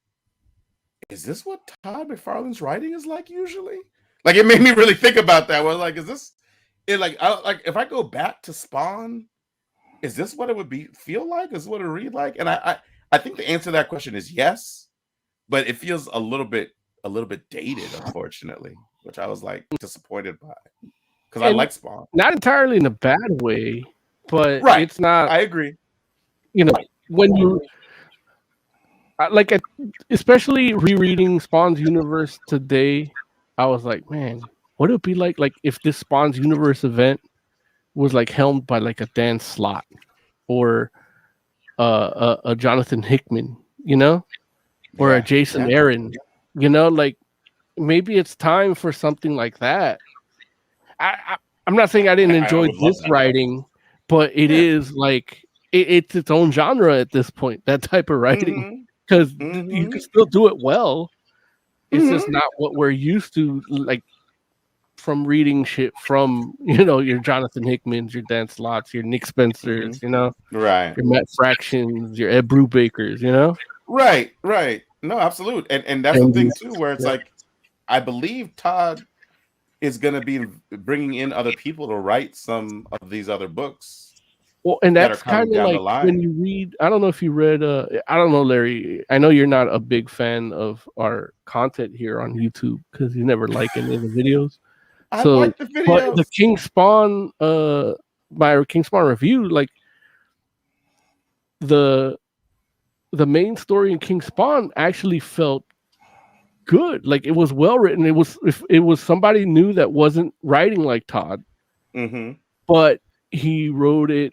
is this what Todd McFarlane's writing is like usually? Like, it made me really think about that. Well, like, is this it? Like, if I go back to Spawn, is this what it would feel like? Is this what it would read like? And I think the answer to that question is yes, but it feels a little bit dated, unfortunately, which I was like disappointed by because I like Spawn. Not entirely in a bad way, but it's not. I agree. When you especially rereading Spawn's universe today, I was like, man, what would it be like if this Spawn's universe event was like helmed by like a Dan Slott or a Jonathan Hickman, or a Jason Aaron, like maybe it's time for something like that. I'm not saying I didn't enjoy this writing, but it is like it's its own genre at this point, that type of writing, because you can still do it well. It's just not what we're used to, like from reading shit from your Jonathan Hickmans, your Dan Slotts, your Nick Spencers, right, your Matt Fractions, your Ed Brubakers, right. No, absolute, and that's the thing too, where it's like, I believe Todd is going to be bringing in other people to write some of these other books. Well, and that are that's coming kind of down the like line. when you read. I don't know if you read. I don't know, Larry. I know you're not a big fan of our content here on YouTube because you never like any of the videos. I So, like the but videos. the King Spawn, my King Spawn review, like the main story in King Spawn actually felt good. Like it was well written. It was if it was somebody new that wasn't writing like Todd, Mm-hmm. but he wrote it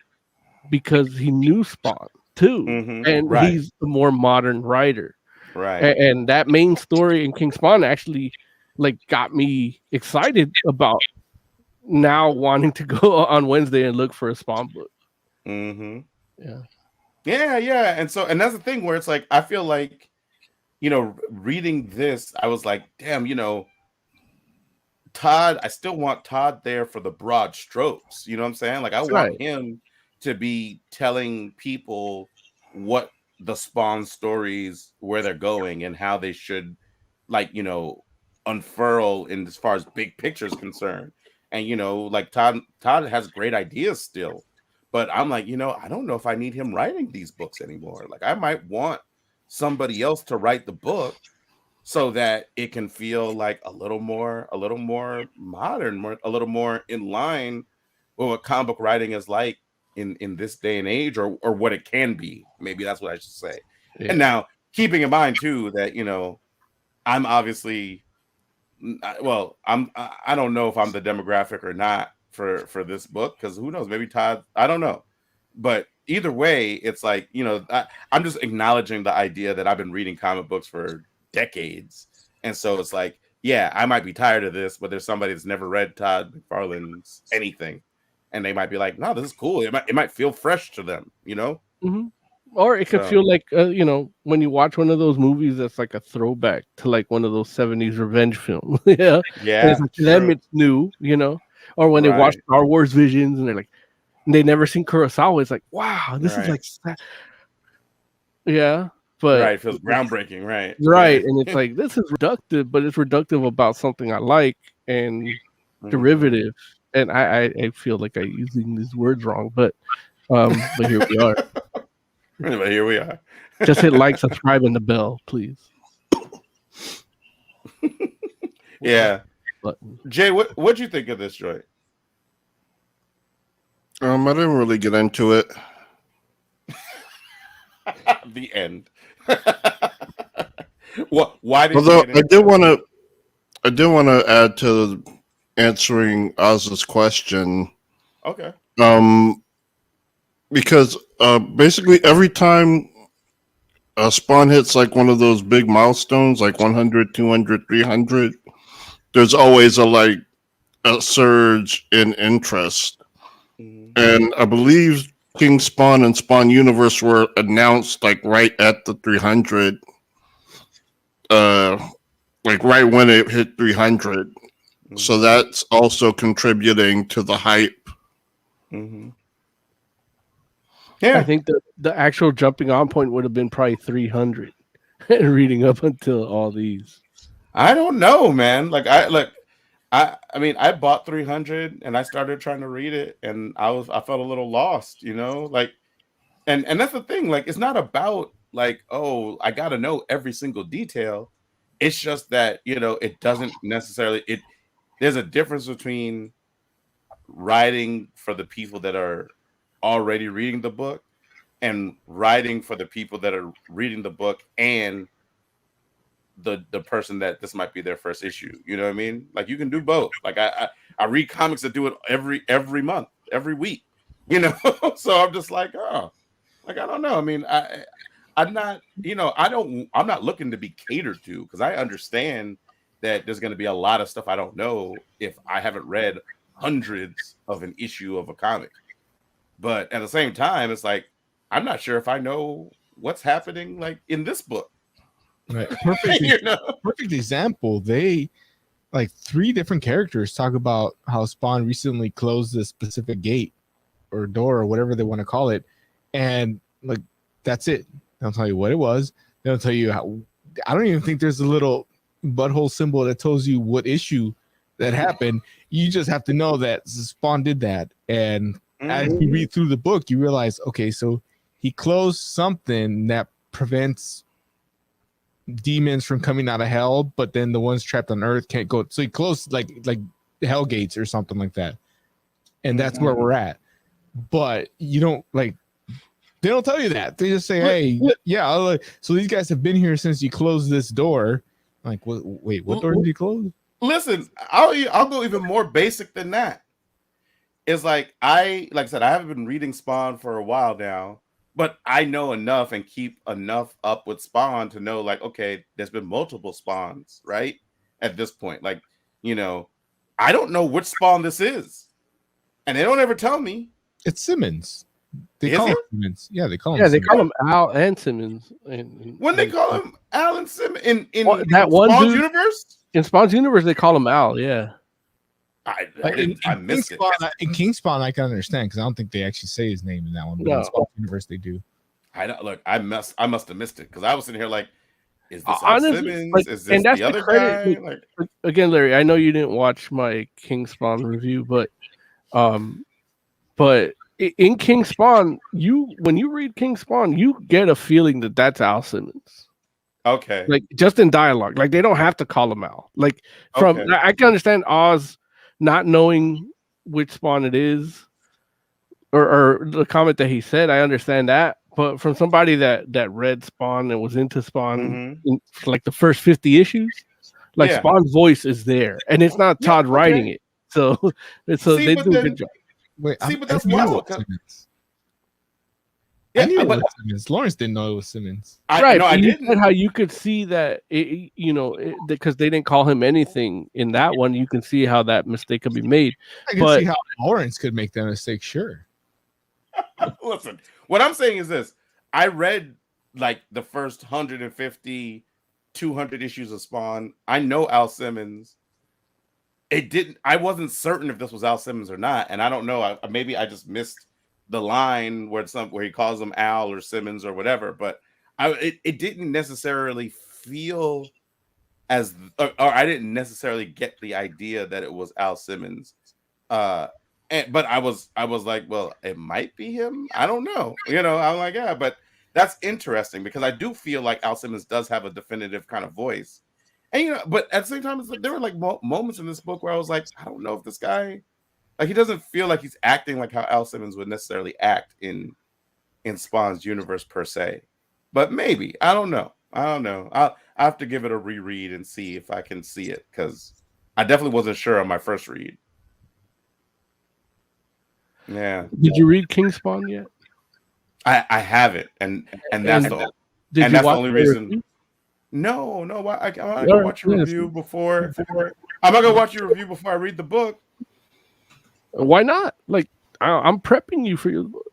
because he knew Spawn too, Mm-hmm. and Right. he's the more modern writer. Right. And that main story in King Spawn actually like got me excited about now wanting to go on Wednesday and look for a Spawn book. Mm-hmm. Yeah. Yeah. And that's the thing where it's like, I feel like, reading this, I was like, damn, Todd, I still want Todd there for the broad strokes. You know what I'm saying? Like, I want him to be telling people what the Spawn stories, where they're going and how they should, like, unfurl in as far as big picture is concerned. And, like Todd has great ideas still, but I'm like, I don't know if I need him writing these books anymore. Like, I might want somebody else to write the book so that it can feel like a little more modern, a little more in line with what comic book writing is like in this day and age, or what it can be. Maybe that's what I should say. Yeah. And now, keeping in mind too that I'm obviously, well, I don't know if I'm the demographic or not for this book, because who knows? Maybe Todd, I don't know. But either way, it's like, I'm just acknowledging the idea that I've been reading comic books for decades. And so it's like, yeah, I might be tired of this, but there's somebody that's never read Todd McFarlane's anything. And they might be like, no, this is cool. It might feel fresh to them, Mm-hmm. Or it could feel like, when you watch one of those movies that's like a throwback to like one of those 70s revenge films. Yeah. Yeah. And it's like, to them, it's new, Or when they watch Star Wars Visions and they're like, they never seen Kurosawa. It's like, wow, this is like, yeah. But it feels groundbreaking, right? Right. And it's like, this is reductive, but it's reductive about something I like and derivative. And I feel like I'm using these words wrong, but here we are. But here we are. Just hit like, subscribe, and the bell, please. Yeah. Jay, what'd you think of this joint? I didn't really get into it. The end. What? Why did Although you I did want to add to answering Oz's question. Okay. Because basically every time Spawn hits like one of those big milestones, like 100, 200, 300, there's always a surge in interest. Mm-hmm. And I believe King Spawn and Spawn Universe were announced like right at the 300, like right when it hit 300. Mm-hmm. So that's also contributing to the hype. Mm-hmm. Yeah, I think the actual jumping on point would have been probably 300, reading up until all these. I don't know, man. I mean, I bought 300 and I started trying to read it, and I felt a little lost, like, and that's the thing. Like, it's not about like, oh, I got to know every single detail. It's just that it doesn't necessarily. There's a difference between writing for the people that are already reading the book and writing for the people that are reading the book and the person that this might be their first issue. You know what I mean? Like, you can do both. Like, I read comics that do it every month, every week, so I'm just like, oh, like, I don't know. I mean, I'm not, I'm not looking to be catered to, because I understand that there's going to be a lot of stuff I don't know if I haven't read hundreds of an issue of a comic. But at the same time, it's like, I'm not sure if I know what's happening like in this book. Right. Perfect example. They, like, 3 different characters talk about how Spawn recently closed this specific gate or door or whatever they want to call it. And like, that's it. They'll tell you what it was. They'll tell you how. I don't even think there's a little butthole symbol that tells you what issue that happened. You just have to know that Spawn did that. And as you read through the book, you realize, okay, so he closed something that prevents demons from coming out of hell, but then the ones trapped on Earth can't go. So he closed like hell gates or something like that. And that's where we're at. But you don't like, they don't tell you that. They just say, hey, yeah, so these guys have been here since you closed this door. Like, wait, what door did you close? Listen, I'll go even more basic than that. It's like I said, I haven't been reading Spawn for a while now, but I know enough and keep enough up with Spawn to know, like, okay, there's been multiple Spawns, right? At this point, like, you know, I don't know which Spawn this is, and they don't ever tell me. It's Simmons. They Is call him it? Simmons. Yeah, they call him. Yeah, they Simmons. call him Al and Simmons. When they call him Alan Simmons in that one Spawn's dude- universe, in Spawn's universe, they call him Al. Yeah. I missed it. In King Spawn, I can understand because I don't think they actually say his name in that one. But in Spawn's universe, they do. I must have missed it because I was sitting here like, is this Honestly, Al Simmons? like, Is and this that's the the other credit, guy? like, again, Larry, I know you didn't watch my King Spawn review, but in King Spawn, when you read King Spawn, you get a feeling that that's Al Simmons. Okay. Like just in dialogue, like they don't have to call him Al. Like I can understand Oz not knowing which Spawn it is, or the comment that he said. I understand that, but from somebody that read Spawn and was into Spawn in, like the first 50 issues, like Spawn's voice is there, and it's not Todd writing it. So they do a good job. Wait, but that's wild. I knew it was Simmons. Lawrence didn't know it was Simmons. I didn't. Said how you could see that, because they didn't call him anything in that one. You can see how that mistake could be made. I can see how Lawrence could make that mistake. Sure. Listen, what I'm saying is this: I read like the first 150, 200 issues of Spawn. I know Al Simmons. I wasn't certain if this was Al Simmons or not, and I don't know. Maybe I just missed the line where he calls him Al or Simmons or whatever, but it didn't necessarily feel as, or I didn't necessarily get the idea that it was Al Simmons. But I was like, well, it might be him. I don't know. I'm like, yeah, but that's interesting because I do feel like Al Simmons does have a definitive kind of voice. And but at the same time, it's like there were like moments in this book where I was like, I don't know if this guy, like, he doesn't feel like he's acting like how Al Simmons would necessarily act in Spawn's universe per se. But maybe, I don't know. I'll have to give it a reread and see if I can see it because I definitely wasn't sure on my first read. Yeah. Did you read King Spawn yet? I haven't, and that's the only reason. No, I'm not gonna watch your review before. I'm not gonna watch your review before I read the book. Why not? Like, I'm prepping you for your book.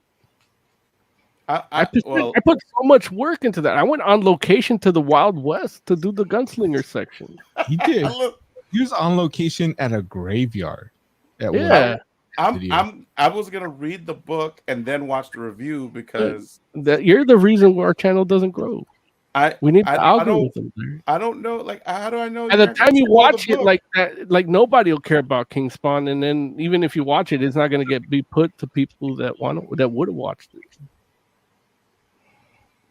I put so much work into that. I went on location to the Wild West to do the gunslinger section. He did. He was on location at a graveyard. Yeah. I was gonna read the book and then watch the review because you're the reason why our channel doesn't grow. We need the algorithm. I don't know. Like, how do I know? At the time you watch it like that, like nobody will care about King Spawn, and then even if you watch it, it's not going to be put to people that would have watched it.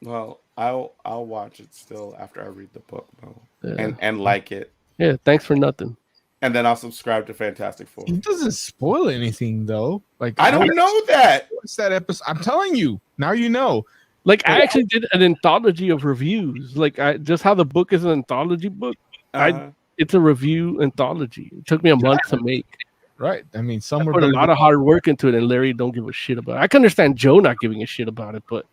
Well, I'll watch it still after I read the book, though, and like it. Yeah, thanks for nothing. And then I'll subscribe to Fantastic Four. It doesn't spoil anything though. Like, I don't know that. What's that episode? I'm telling you. Now you know. Like, I actually did an anthology of reviews. Like, just how the book is an anthology book. It's a review anthology. It took me a month to make. Right. I mean, I put a lot of hard work into it, and Larry don't give a shit about it. I can understand Joe not giving a shit about it, but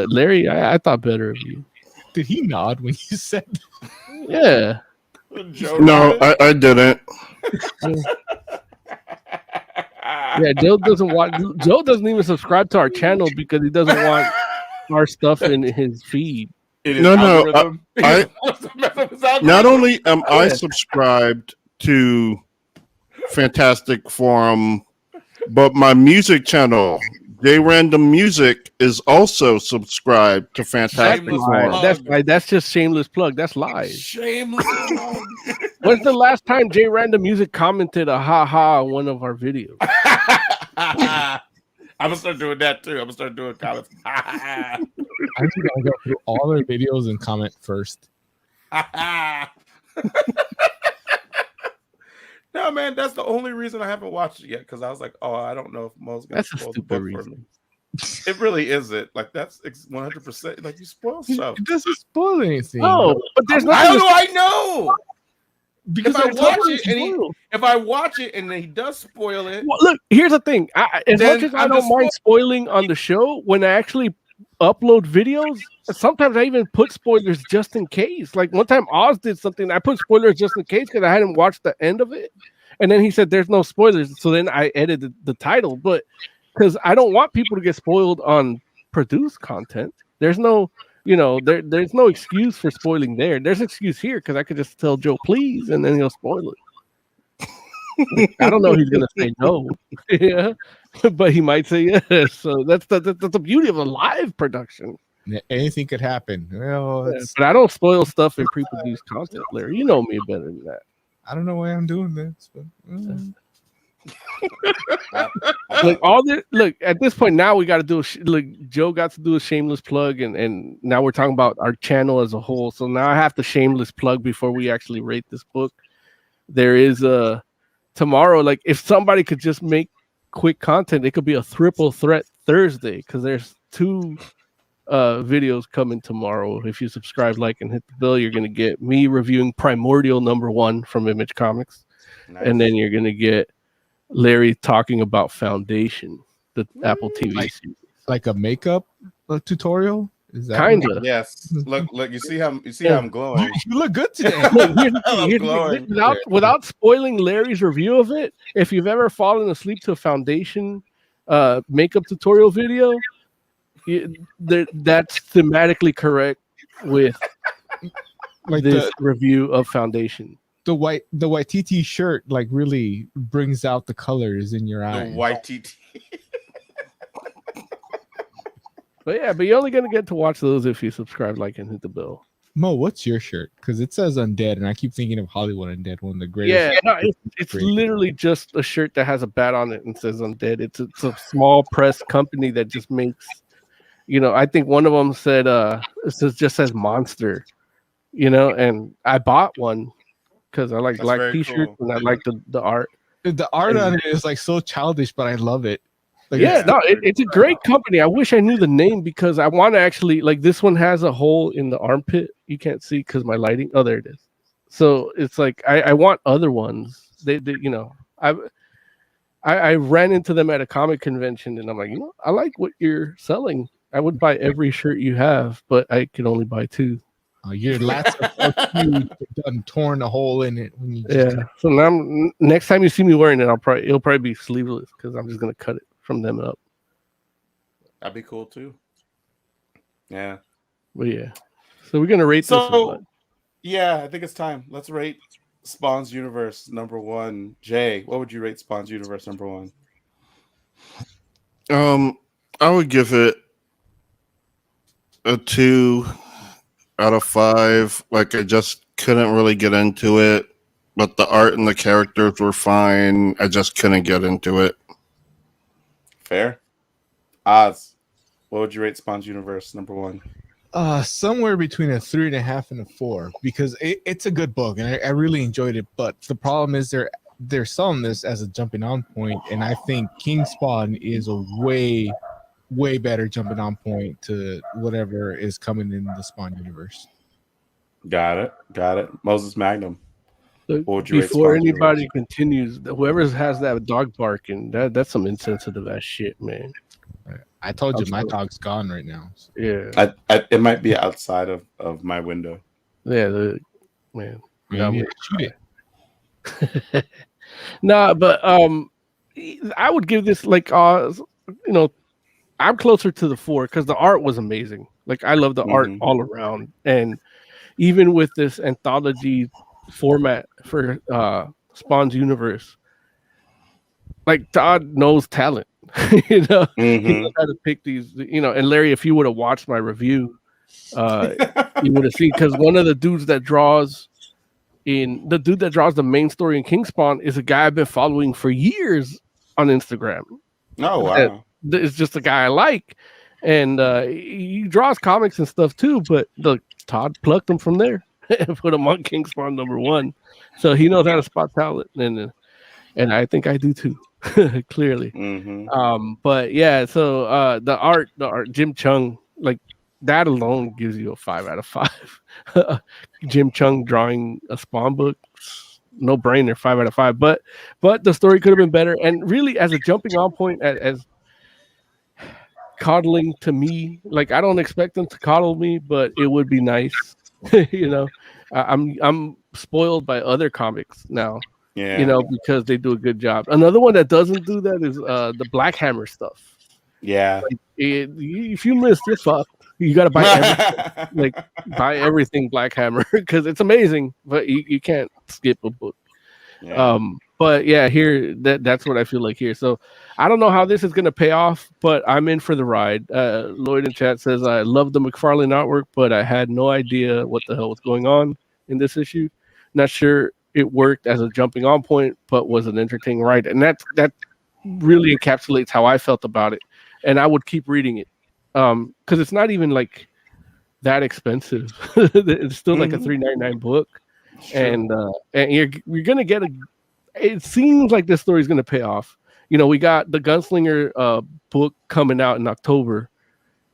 Larry, I thought better of you. Did he nod when you said that? Yeah. No, I didn't. Yeah, Joe doesn't want. Joe doesn't even subscribe to our channel because he doesn't want our stuff in his feed. No. I not only am I subscribed to Fantastic Forum, but my music channel, J Random Music, is also subscribed to Fantastic Forum. That's just shameless plug. That's lies. Shameless plug. When's the last time J Random Music commented a ha on one of our videos? I'm gonna start doing that too. I'm gonna start doing comments. I just gotta go through all their videos and comment first. No, man, that's the only reason I haven't watched it yet, because I was like, oh, I don't know if Mo's gonna That's a spoil the stupid book for reason. me. It really isn't. Like, that's 100%. Like, you spoil stuff. It doesn't spoil anything. No, but there's I nothing. don't know. I know. Because If I I watch told you it and if I watch it and then he does spoil it, Well, look, here's the thing. As Then much as I I'm don't just mind spoiling on the show, when I actually upload videos, sometimes I even put spoilers just in case. Like one time Oz did something, I put spoilers just in case because I hadn't watched the end of it. And then he said there's no spoilers. So then I edited the title. But because I don't want people to get spoiled on produced content. There's no, there's no excuse for spoiling there. There's an excuse here because I could just tell Joe please, and then he'll spoil it. I don't know he's gonna say no. Yeah, but he might say yes. So that's the beauty of a live production. Anything could happen. Well, But I don't spoil stuff in pre-produced content, Larry. You know me better than that. I don't know why I'm doing this, but Look, at this point now we got to do Joe got to do a shameless plug, and now we're talking about our channel as a whole. So now I have to shameless plug before we actually rate this book. There is a tomorrow, like if somebody could just make quick content, it could be a triple threat Thursday because there's 2 videos coming tomorrow. If you subscribe, like, and hit the bell, you're gonna get me reviewing Primordial #1 from Image Comics, and then you're gonna get Larry talking about Foundation, the Apple TV series. Like a makeup tutorial. Is that Kind of? yes. Look, you see how I'm glowing. You look good today. Without spoiling Larry's review of it, if you've ever fallen asleep to a Foundation makeup tutorial video, that's thematically correct with Like this review of Foundation. The white TT shirt like really brings out the colors in your eyes. The white TT. But you're only gonna get to watch those if you subscribe, like, and hit the bell. Mo, what's your shirt? Because it says Undead, and I keep thinking of Hollywood Undead, one of the greatest. Yeah, no, it's literally just a shirt that has a bat on it and says Undead. It's a small press company that just makes, I think one of them said just says Monster, and I bought one because I like black t-shirts and I like the art. The art on it is like so childish, but I love it. Like, it's a great company. I wish I knew the name because I want to actually, like, this one has a hole in the armpit. You can't see because my lighting. Oh, there it is. So it's like I want other ones. They I ran into them at a comic convention and I'm like, I like what you're selling. I would buy every shirt you have, but I can only buy 2. Your lats are so huge, done torn a hole in it when you So now next time you see me wearing it, it'll probably be sleeveless because I'm just gonna cut it from them up. That'd be cool too. Yeah. But yeah. So we're gonna rate this. Yeah, I think it's time. Let's rate Spawn's Universe #1. Jay, what would you rate Spawn's Universe #1? I would give it a 2 out of 5. Like, I just couldn't really get into it, but the art and the characters were fine. I just couldn't get into it. Fair. Oz, what would you rate Spawn's Universe #1? Somewhere between a 3.5 and a 4 because it's a good book and I really enjoyed it. But the problem is they're selling this as a jumping on point, and I think King Spawn is a way better jumping on point to whatever is coming in the Spawn universe. Got it. Moses Magnum. Before anybody continues, whoever has that dog barking, that's some insensitive ass shit, man. I told you my dog's gone right now. So. Yeah, it might be outside of my window. Yeah, man. Shoot it. Nah, but I would give this I'm closer to the 4 because the art was amazing. Like, I love the art all around, and even with this anthology format for Spawn's Universe, like, Todd knows talent. He knows how to pick these. And Larry, if you would have watched my review, you would have seen, because one of the dudes that draws in the dude that draws the main story in Kingspawn is a guy I've been following for years on Instagram. Oh wow. It's just a guy I like, and he draws comics and stuff too. But Todd plucked him from there and put him on Kingspawn #1, so he knows how to spot talent, and I think I do too, clearly. But yeah, so the art, Jim Chung, like that alone gives you a 5 out of 5. Jim Chung drawing a Spawn book, no brainer, 5 out of 5. But the story could have been better, and really as a jumping on point, as coddling to me, like I don't expect them to coddle me, but it would be nice. You know, I'm spoiled by other comics now. Yeah. You know, because they do a good job. Another one that doesn't do that is the Black Hammer stuff. Yeah. Like, if you missed, you're fucked. You gotta buy everything. Like buy everything Black Hammer because it's amazing, but you can't skip a book. Yeah. But yeah, here that's what I feel like here. So I don't know how this is gonna pay off, but I'm in for the ride. Lloyd in chat says I love the McFarlane artwork, but I had no idea what the hell was going on in this issue. Not sure it worked as a jumping on point, but was an entertaining ride, and that really encapsulates how I felt about it. And I would keep reading it because it's not even like that expensive. It's still like a $3.99 book, and you're gonna get a. It seems like this story is gonna pay off. You know, we got the Gunslinger book coming out in October,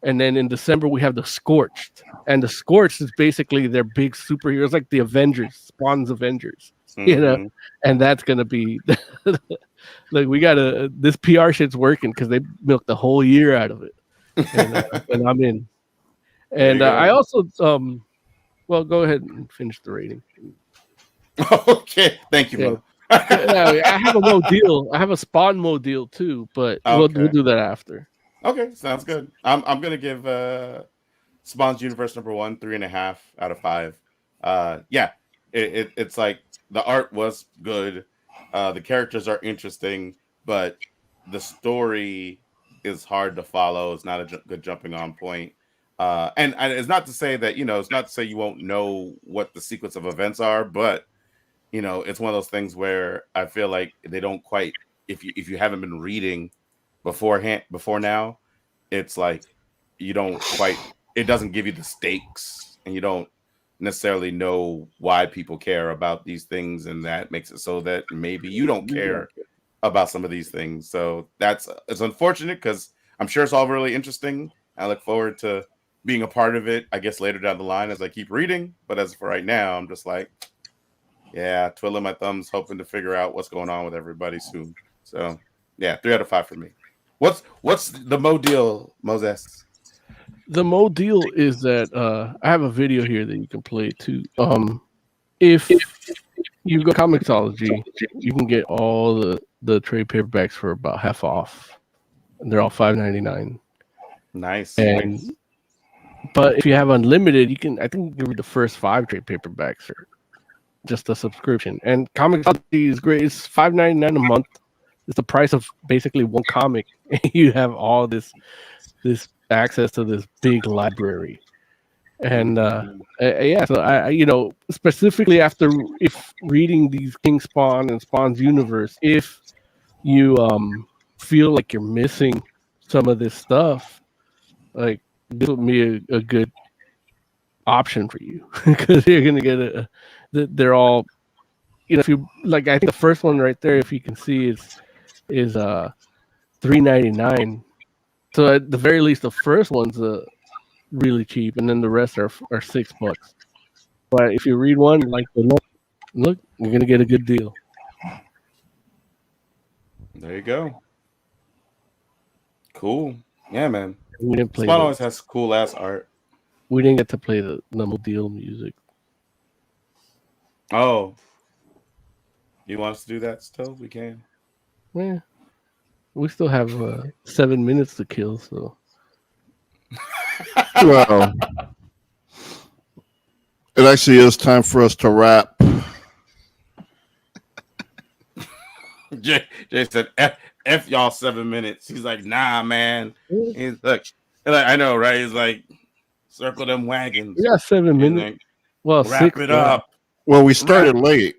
and then in December we have the Scorched, and the Scorched is basically their big superheroes, like the Avengers, Spawn's Avengers. You know, and that's gonna be like we gotta. This PR shit's working because they milked the whole year out of it, and I'm in. And I also, well, go ahead and finish the rating. Okay, thank you, Mo. Yeah, I have a Mo deal. I have a Spawn Mo deal too, but we'll do that after. Okay, sounds good. I'm gonna give Spawn's Universe #1 3.5 out of 5. Yeah, it's like the art was good, the characters are interesting, but the story is hard to follow. It's not a good jumping on point. And it's not to say that, it's not to say you won't know what the sequence of events are, but it's one of those things where I feel like they don't quite, if you haven't been reading before now, it's like you don't quite, it doesn't give you the stakes, and you don't necessarily know why people care about these things, and that makes it so that maybe you don't care about some of these things. So it's unfortunate because I'm sure it's all really interesting. I look forward to being a part of it, I guess, later down the line as I keep reading. But as for right now, I'm just like, yeah, twiddling my thumbs, hoping to figure out what's going on with everybody soon. So yeah, 3 out of 5 for me. What's the Mo deal, Moses? The Mo deal is that I have a video here that you can play too. If you go Comixology, you can get all the trade paperbacks for about half off, and they're all $5.99. Nice. But if you have unlimited, I think you can read the first 5 trade paperbacks for just a subscription. And Comixology is great. It's $5.99 a month. It's the price of basically one comic. You have all this access to this big library. And yeah, so I specifically if reading these King Spawn and Spawn's universe, if you feel like you're missing some of this stuff, like this would be a good option for you because you're gonna get they're all, if you like, I think the first one right there, if you can see, is $3.99. So at the very least, the first one's really cheap, and then the rest are $6. But if you read one, like look, you're gonna get a good deal. There you go. Cool. Yeah, man. We didn't play. Spawn always has cool ass art. We didn't get to play the Mo deal music. Oh, you want us to do that still? We can. Yeah, we still have 7 minutes to kill, so. Well, it actually is time for us to wrap. Jay said, F y'all 7 minutes. He's like, nah, man. He's like, I know, right? He's like, circle them wagons. We got 7 minutes. Like, well, wrap 6 it up. Well, we started late,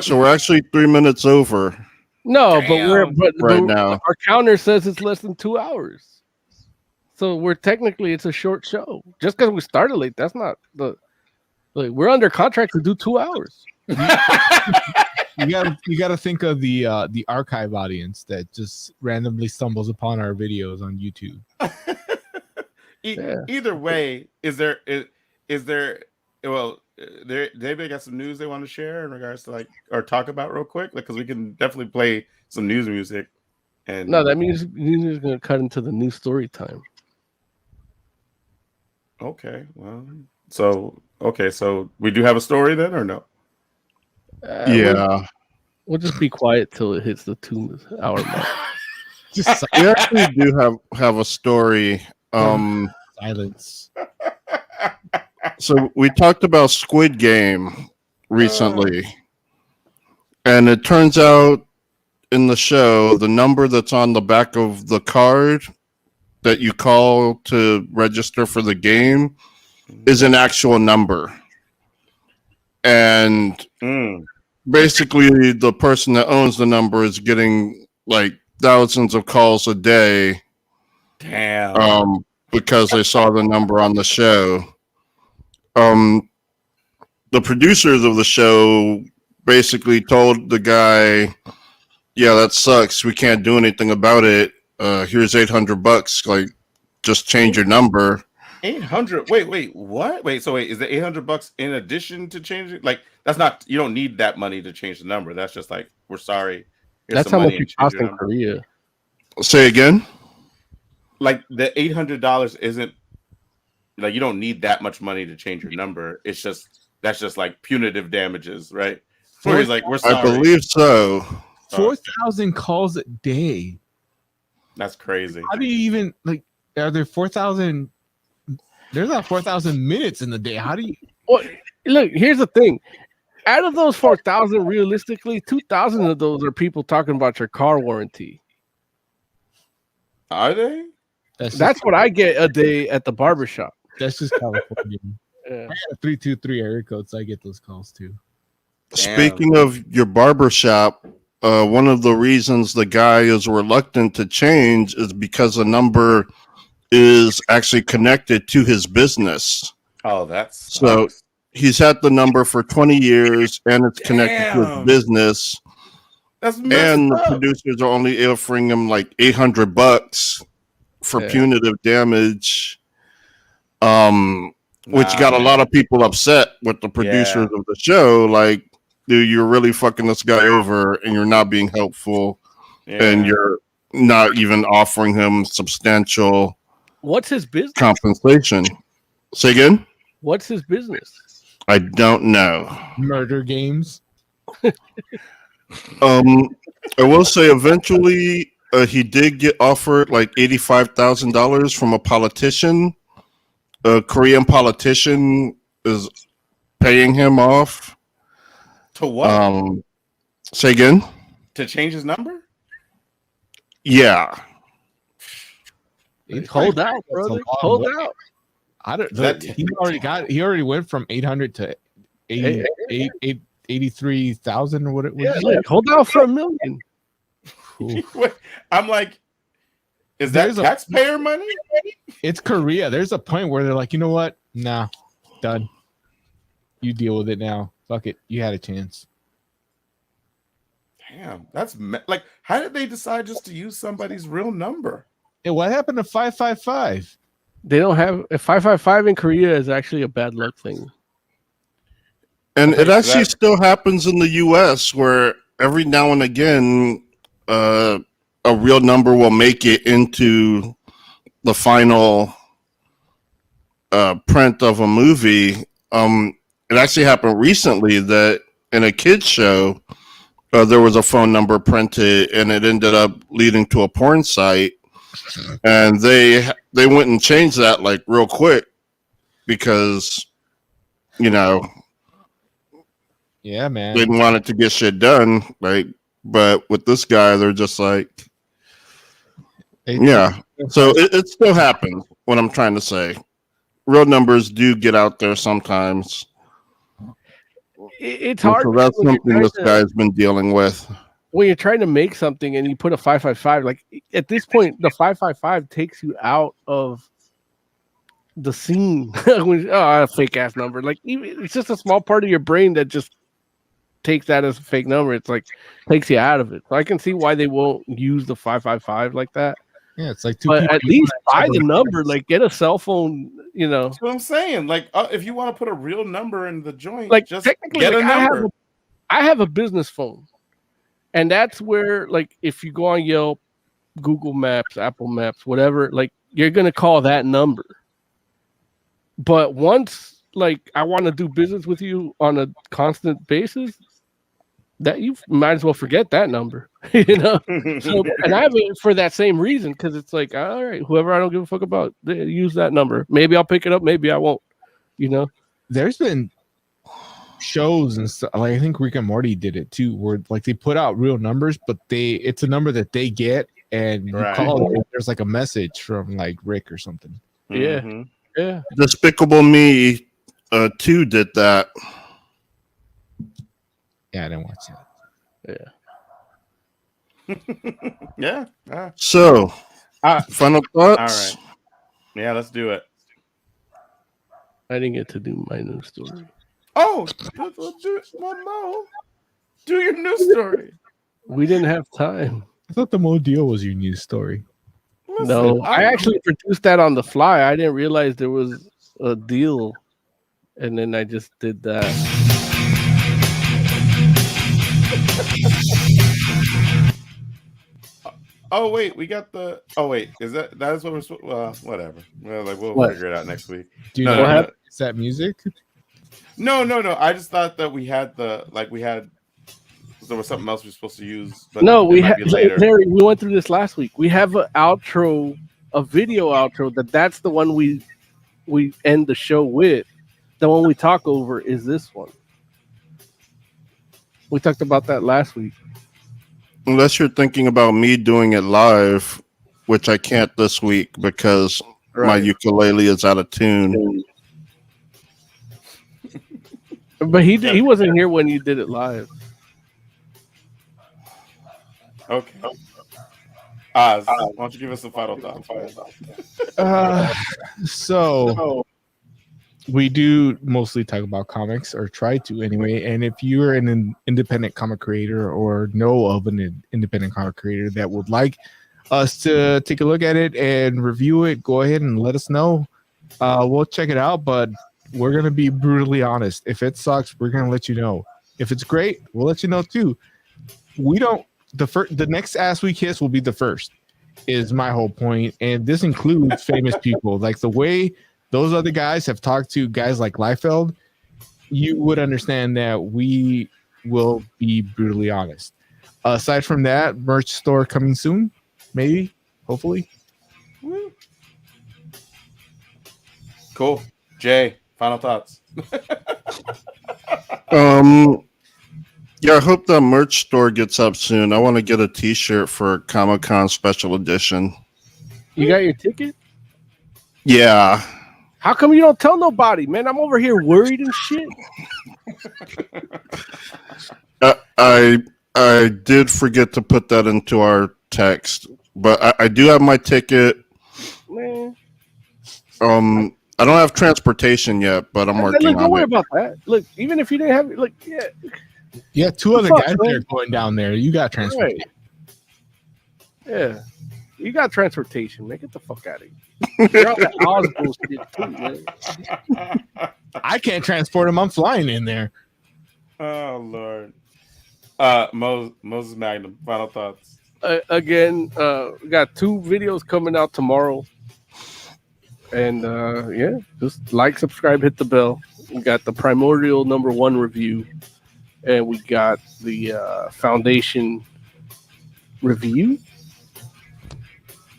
so we're actually 3 minutes over. No, Damn. but Right now. our counter says it's less than 2 hours. So we're technically it's a short show. Just because we started late, that's not the like we're under contract to do 2 hours. You gotta think of the archive audience that just randomly stumbles upon our videos on YouTube. Either way, is there well, they got some news they want to share in regards to like or talk about real quick, like because we can definitely play some news music. And No, that means is going to cut into the new story time. Okay, well, so we do have a story then, or no? Yeah, we'll just be quiet till it hits the 2 hour mark. Just we actually do have a story. silence. So we talked about Squid Game recently, and it turns out in the show, the number that's on the back of the card that you call to register for the game is an actual number. And basically the person that owns the number is getting like thousands of calls a day. Damn. Because they saw the number on the show. The producers of the show basically told the guy, yeah, that sucks. We can't do anything about it. Here's $800. Like, just change your number. 800. Wait, what? Wait, is the $800 in addition to changing? Like, that's not, you don't need that money to change the number. That's just like, we're sorry. That's how much it costs in Korea. Say again? Like, the $800 isn't, like, you don't need that much money to change your number. It's just, that's just like punitive damages, right? Where he's like, we're sorry. I believe so. 4,000 calls a day. That's crazy. How do you even, like, are there 4,000? There's not 4,000 minutes in the day. How do you? Well, look, here's the thing. Out of those 4,000, realistically, 2,000 of those are people talking about your car warranty. Are they? That's what I get a day at the barbershop. That's just California. Yeah. I got a 323 area code, so I get those calls too. Speaking of your barbershop, one of the reasons the guy is reluctant to change is because the number is actually connected to his business. Oh, that's so he's had the number for 20 years and it's connected to his business. That's and the producers are only offering him like $800 for punitive damage. Which got a lot of people upset with the producers of the show. Like, dude, you're really fucking this guy over and you're not being helpful and you're not even offering him substantial What's his business? Compensation. Say again? What's his business? I don't know. Murder games. I will say eventually he did get offered like $85,000 from a politician. A Korean politician is paying him off. To what? Say again? To change his number? Yeah. Hold out, brother. Hold out. I don't know. He already went from 800 to 83,000 or what it was. Yeah, like, hold out for $1 million. I'm like, is that taxpayer money? It's Korea. There's a point where they're like, you know what? Nah, done. You deal with it now. Fuck it. You had a chance. Damn, that's like, how did they decide just to use somebody's real number? Hey, what happened to 555? They don't have a 555 in Korea is actually a bad luck thing. And it actually still happens in the US where every now and again a real number will make it into the final print of a movie. It actually happened recently that in a kids show there was a phone number printed and it ended up leading to a porn site. And they went and changed that like real quick because, you know, yeah, man, they didn't want it to get shit done. Like, but with this guy, they're just like, yeah. So it still happens. What I'm trying to say, real numbers do get out there sometimes. it's And hard. so that's when you're something trying this to- guy's been dealing with. when you're trying to make something and you put a 555, like at this point, the 555 takes you out of the scene. A fake ass number. Like even, it's just a small part of your brain that just takes that as a fake number. It's like takes you out of it. So I can see why they won't use the 555 like that. Yeah, it's like two But people. at least buy the number. Like get a cell phone. You know, That's what I'm saying. Like, if you want to put a real number in the joint, like just technically, get like, a number. I have a business phone, and that's where like if you go on Yelp, Google Maps, Apple Maps, whatever, like you're gonna call that number. But once like I want to do business with you on a constant basis, that you might as well forget that number, you know. So, and I have it for that same reason because it's like, all right, whoever I don't give a fuck about, they use that number. Maybe I'll pick it up, maybe I won't. You know, There's been shows and stuff. Like I think Rick and Morty did it too, where like they put out real numbers, but it's a number that they get, and you Right. call it. And there's like a message from like Rick or something. Yeah. Mhm. yeah. Despicable Me 2 did that. Yeah, I didn't watch that. Yeah. Yeah. So, Ah, final all thoughts? right. Yeah, let's do it. I didn't get to do my news story. Oh, let's do it one more. Do your news story. We didn't have time. I thought the Mo deal was your news story. Listen, No, I actually produced that on the fly. I didn't realize there was a deal, and then I just did that. Oh wait, we got the. Oh wait, is that is what we're? Well, whatever. Well, like we'll What? figure it out next week. Do you No, know no, no. is that music? No. I just thought that we had there was something else we were supposed to use. But No, we it might had be later. Larry. We went through this last week. We have an outro, a video outro. That's the one we end the show with. The one we talk over is this one. We talked about that last week. Unless you're thinking about me doing it live, which I can't this week because my ukulele is out of tune. But he wasn't here when you did it live. Okay. Oz, why don't you give us some final thoughts? So we do mostly talk about comics, or try to anyway. And if you're an independent comic creator or know of an independent comic creator that would like us to take a look at it and review it, go ahead and let us know. We'll check it out, but we're going to be brutally honest. If it sucks, we're going to let you know. If it's great, we'll let you know too. We don't, the next Ass We Kiss will be the first, is my whole point. And this includes famous people. Like the way those other guys have talked to guys like Liefeld, you would understand that we will be brutally honest. Aside from that, merch store coming soon, maybe, hopefully. Cool. Jay, final thoughts. Yeah, I hope the merch store gets up soon. I want to get a t-shirt for Comic-Con special edition. You got your ticket? Yeah. How come you don't tell nobody, man? I'm over here worried and shit. I did forget to put that into our text, but I do have my ticket. Man. I don't have transportation yet, but I'm working Look, don't on worry it. about that. Look, even if you didn't have it, look, yeah. Yeah, two other fuck, guys man? there going down there. You got transportation. Right. Yeah. You got transportation, man. Get the fuck out of here. You're on that Oz bullshit too, man. I can't transport him. I'm flying in there. Oh Lord. Moses Magnum, final thoughts. Again, we got 2 videos coming out tomorrow. And yeah, just like, subscribe, hit the bell. We got the Primordial #1 review, and we got the Foundation review.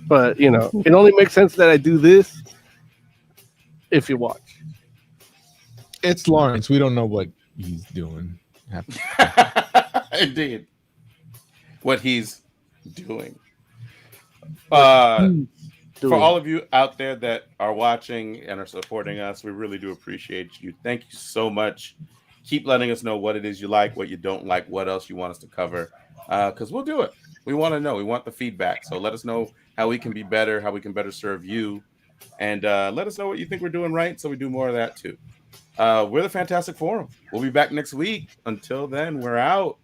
But you know, it only makes sense that I do this if you watch. It's Lawrence. We don't know what he's doing. Indeed. What he's doing. For all of you out there that are watching and are supporting us, we really do appreciate you. Thank you so much. Keep letting us know what it is you like, what you don't like, what else you want us to cover, because we'll do it. We want to know. We want the feedback. So let us know how we can be better, how we can better serve you, and let us know what you think we're doing right, so we do more of that too. We're the Fantastic Forum. We'll be back next week. Until then, we're out.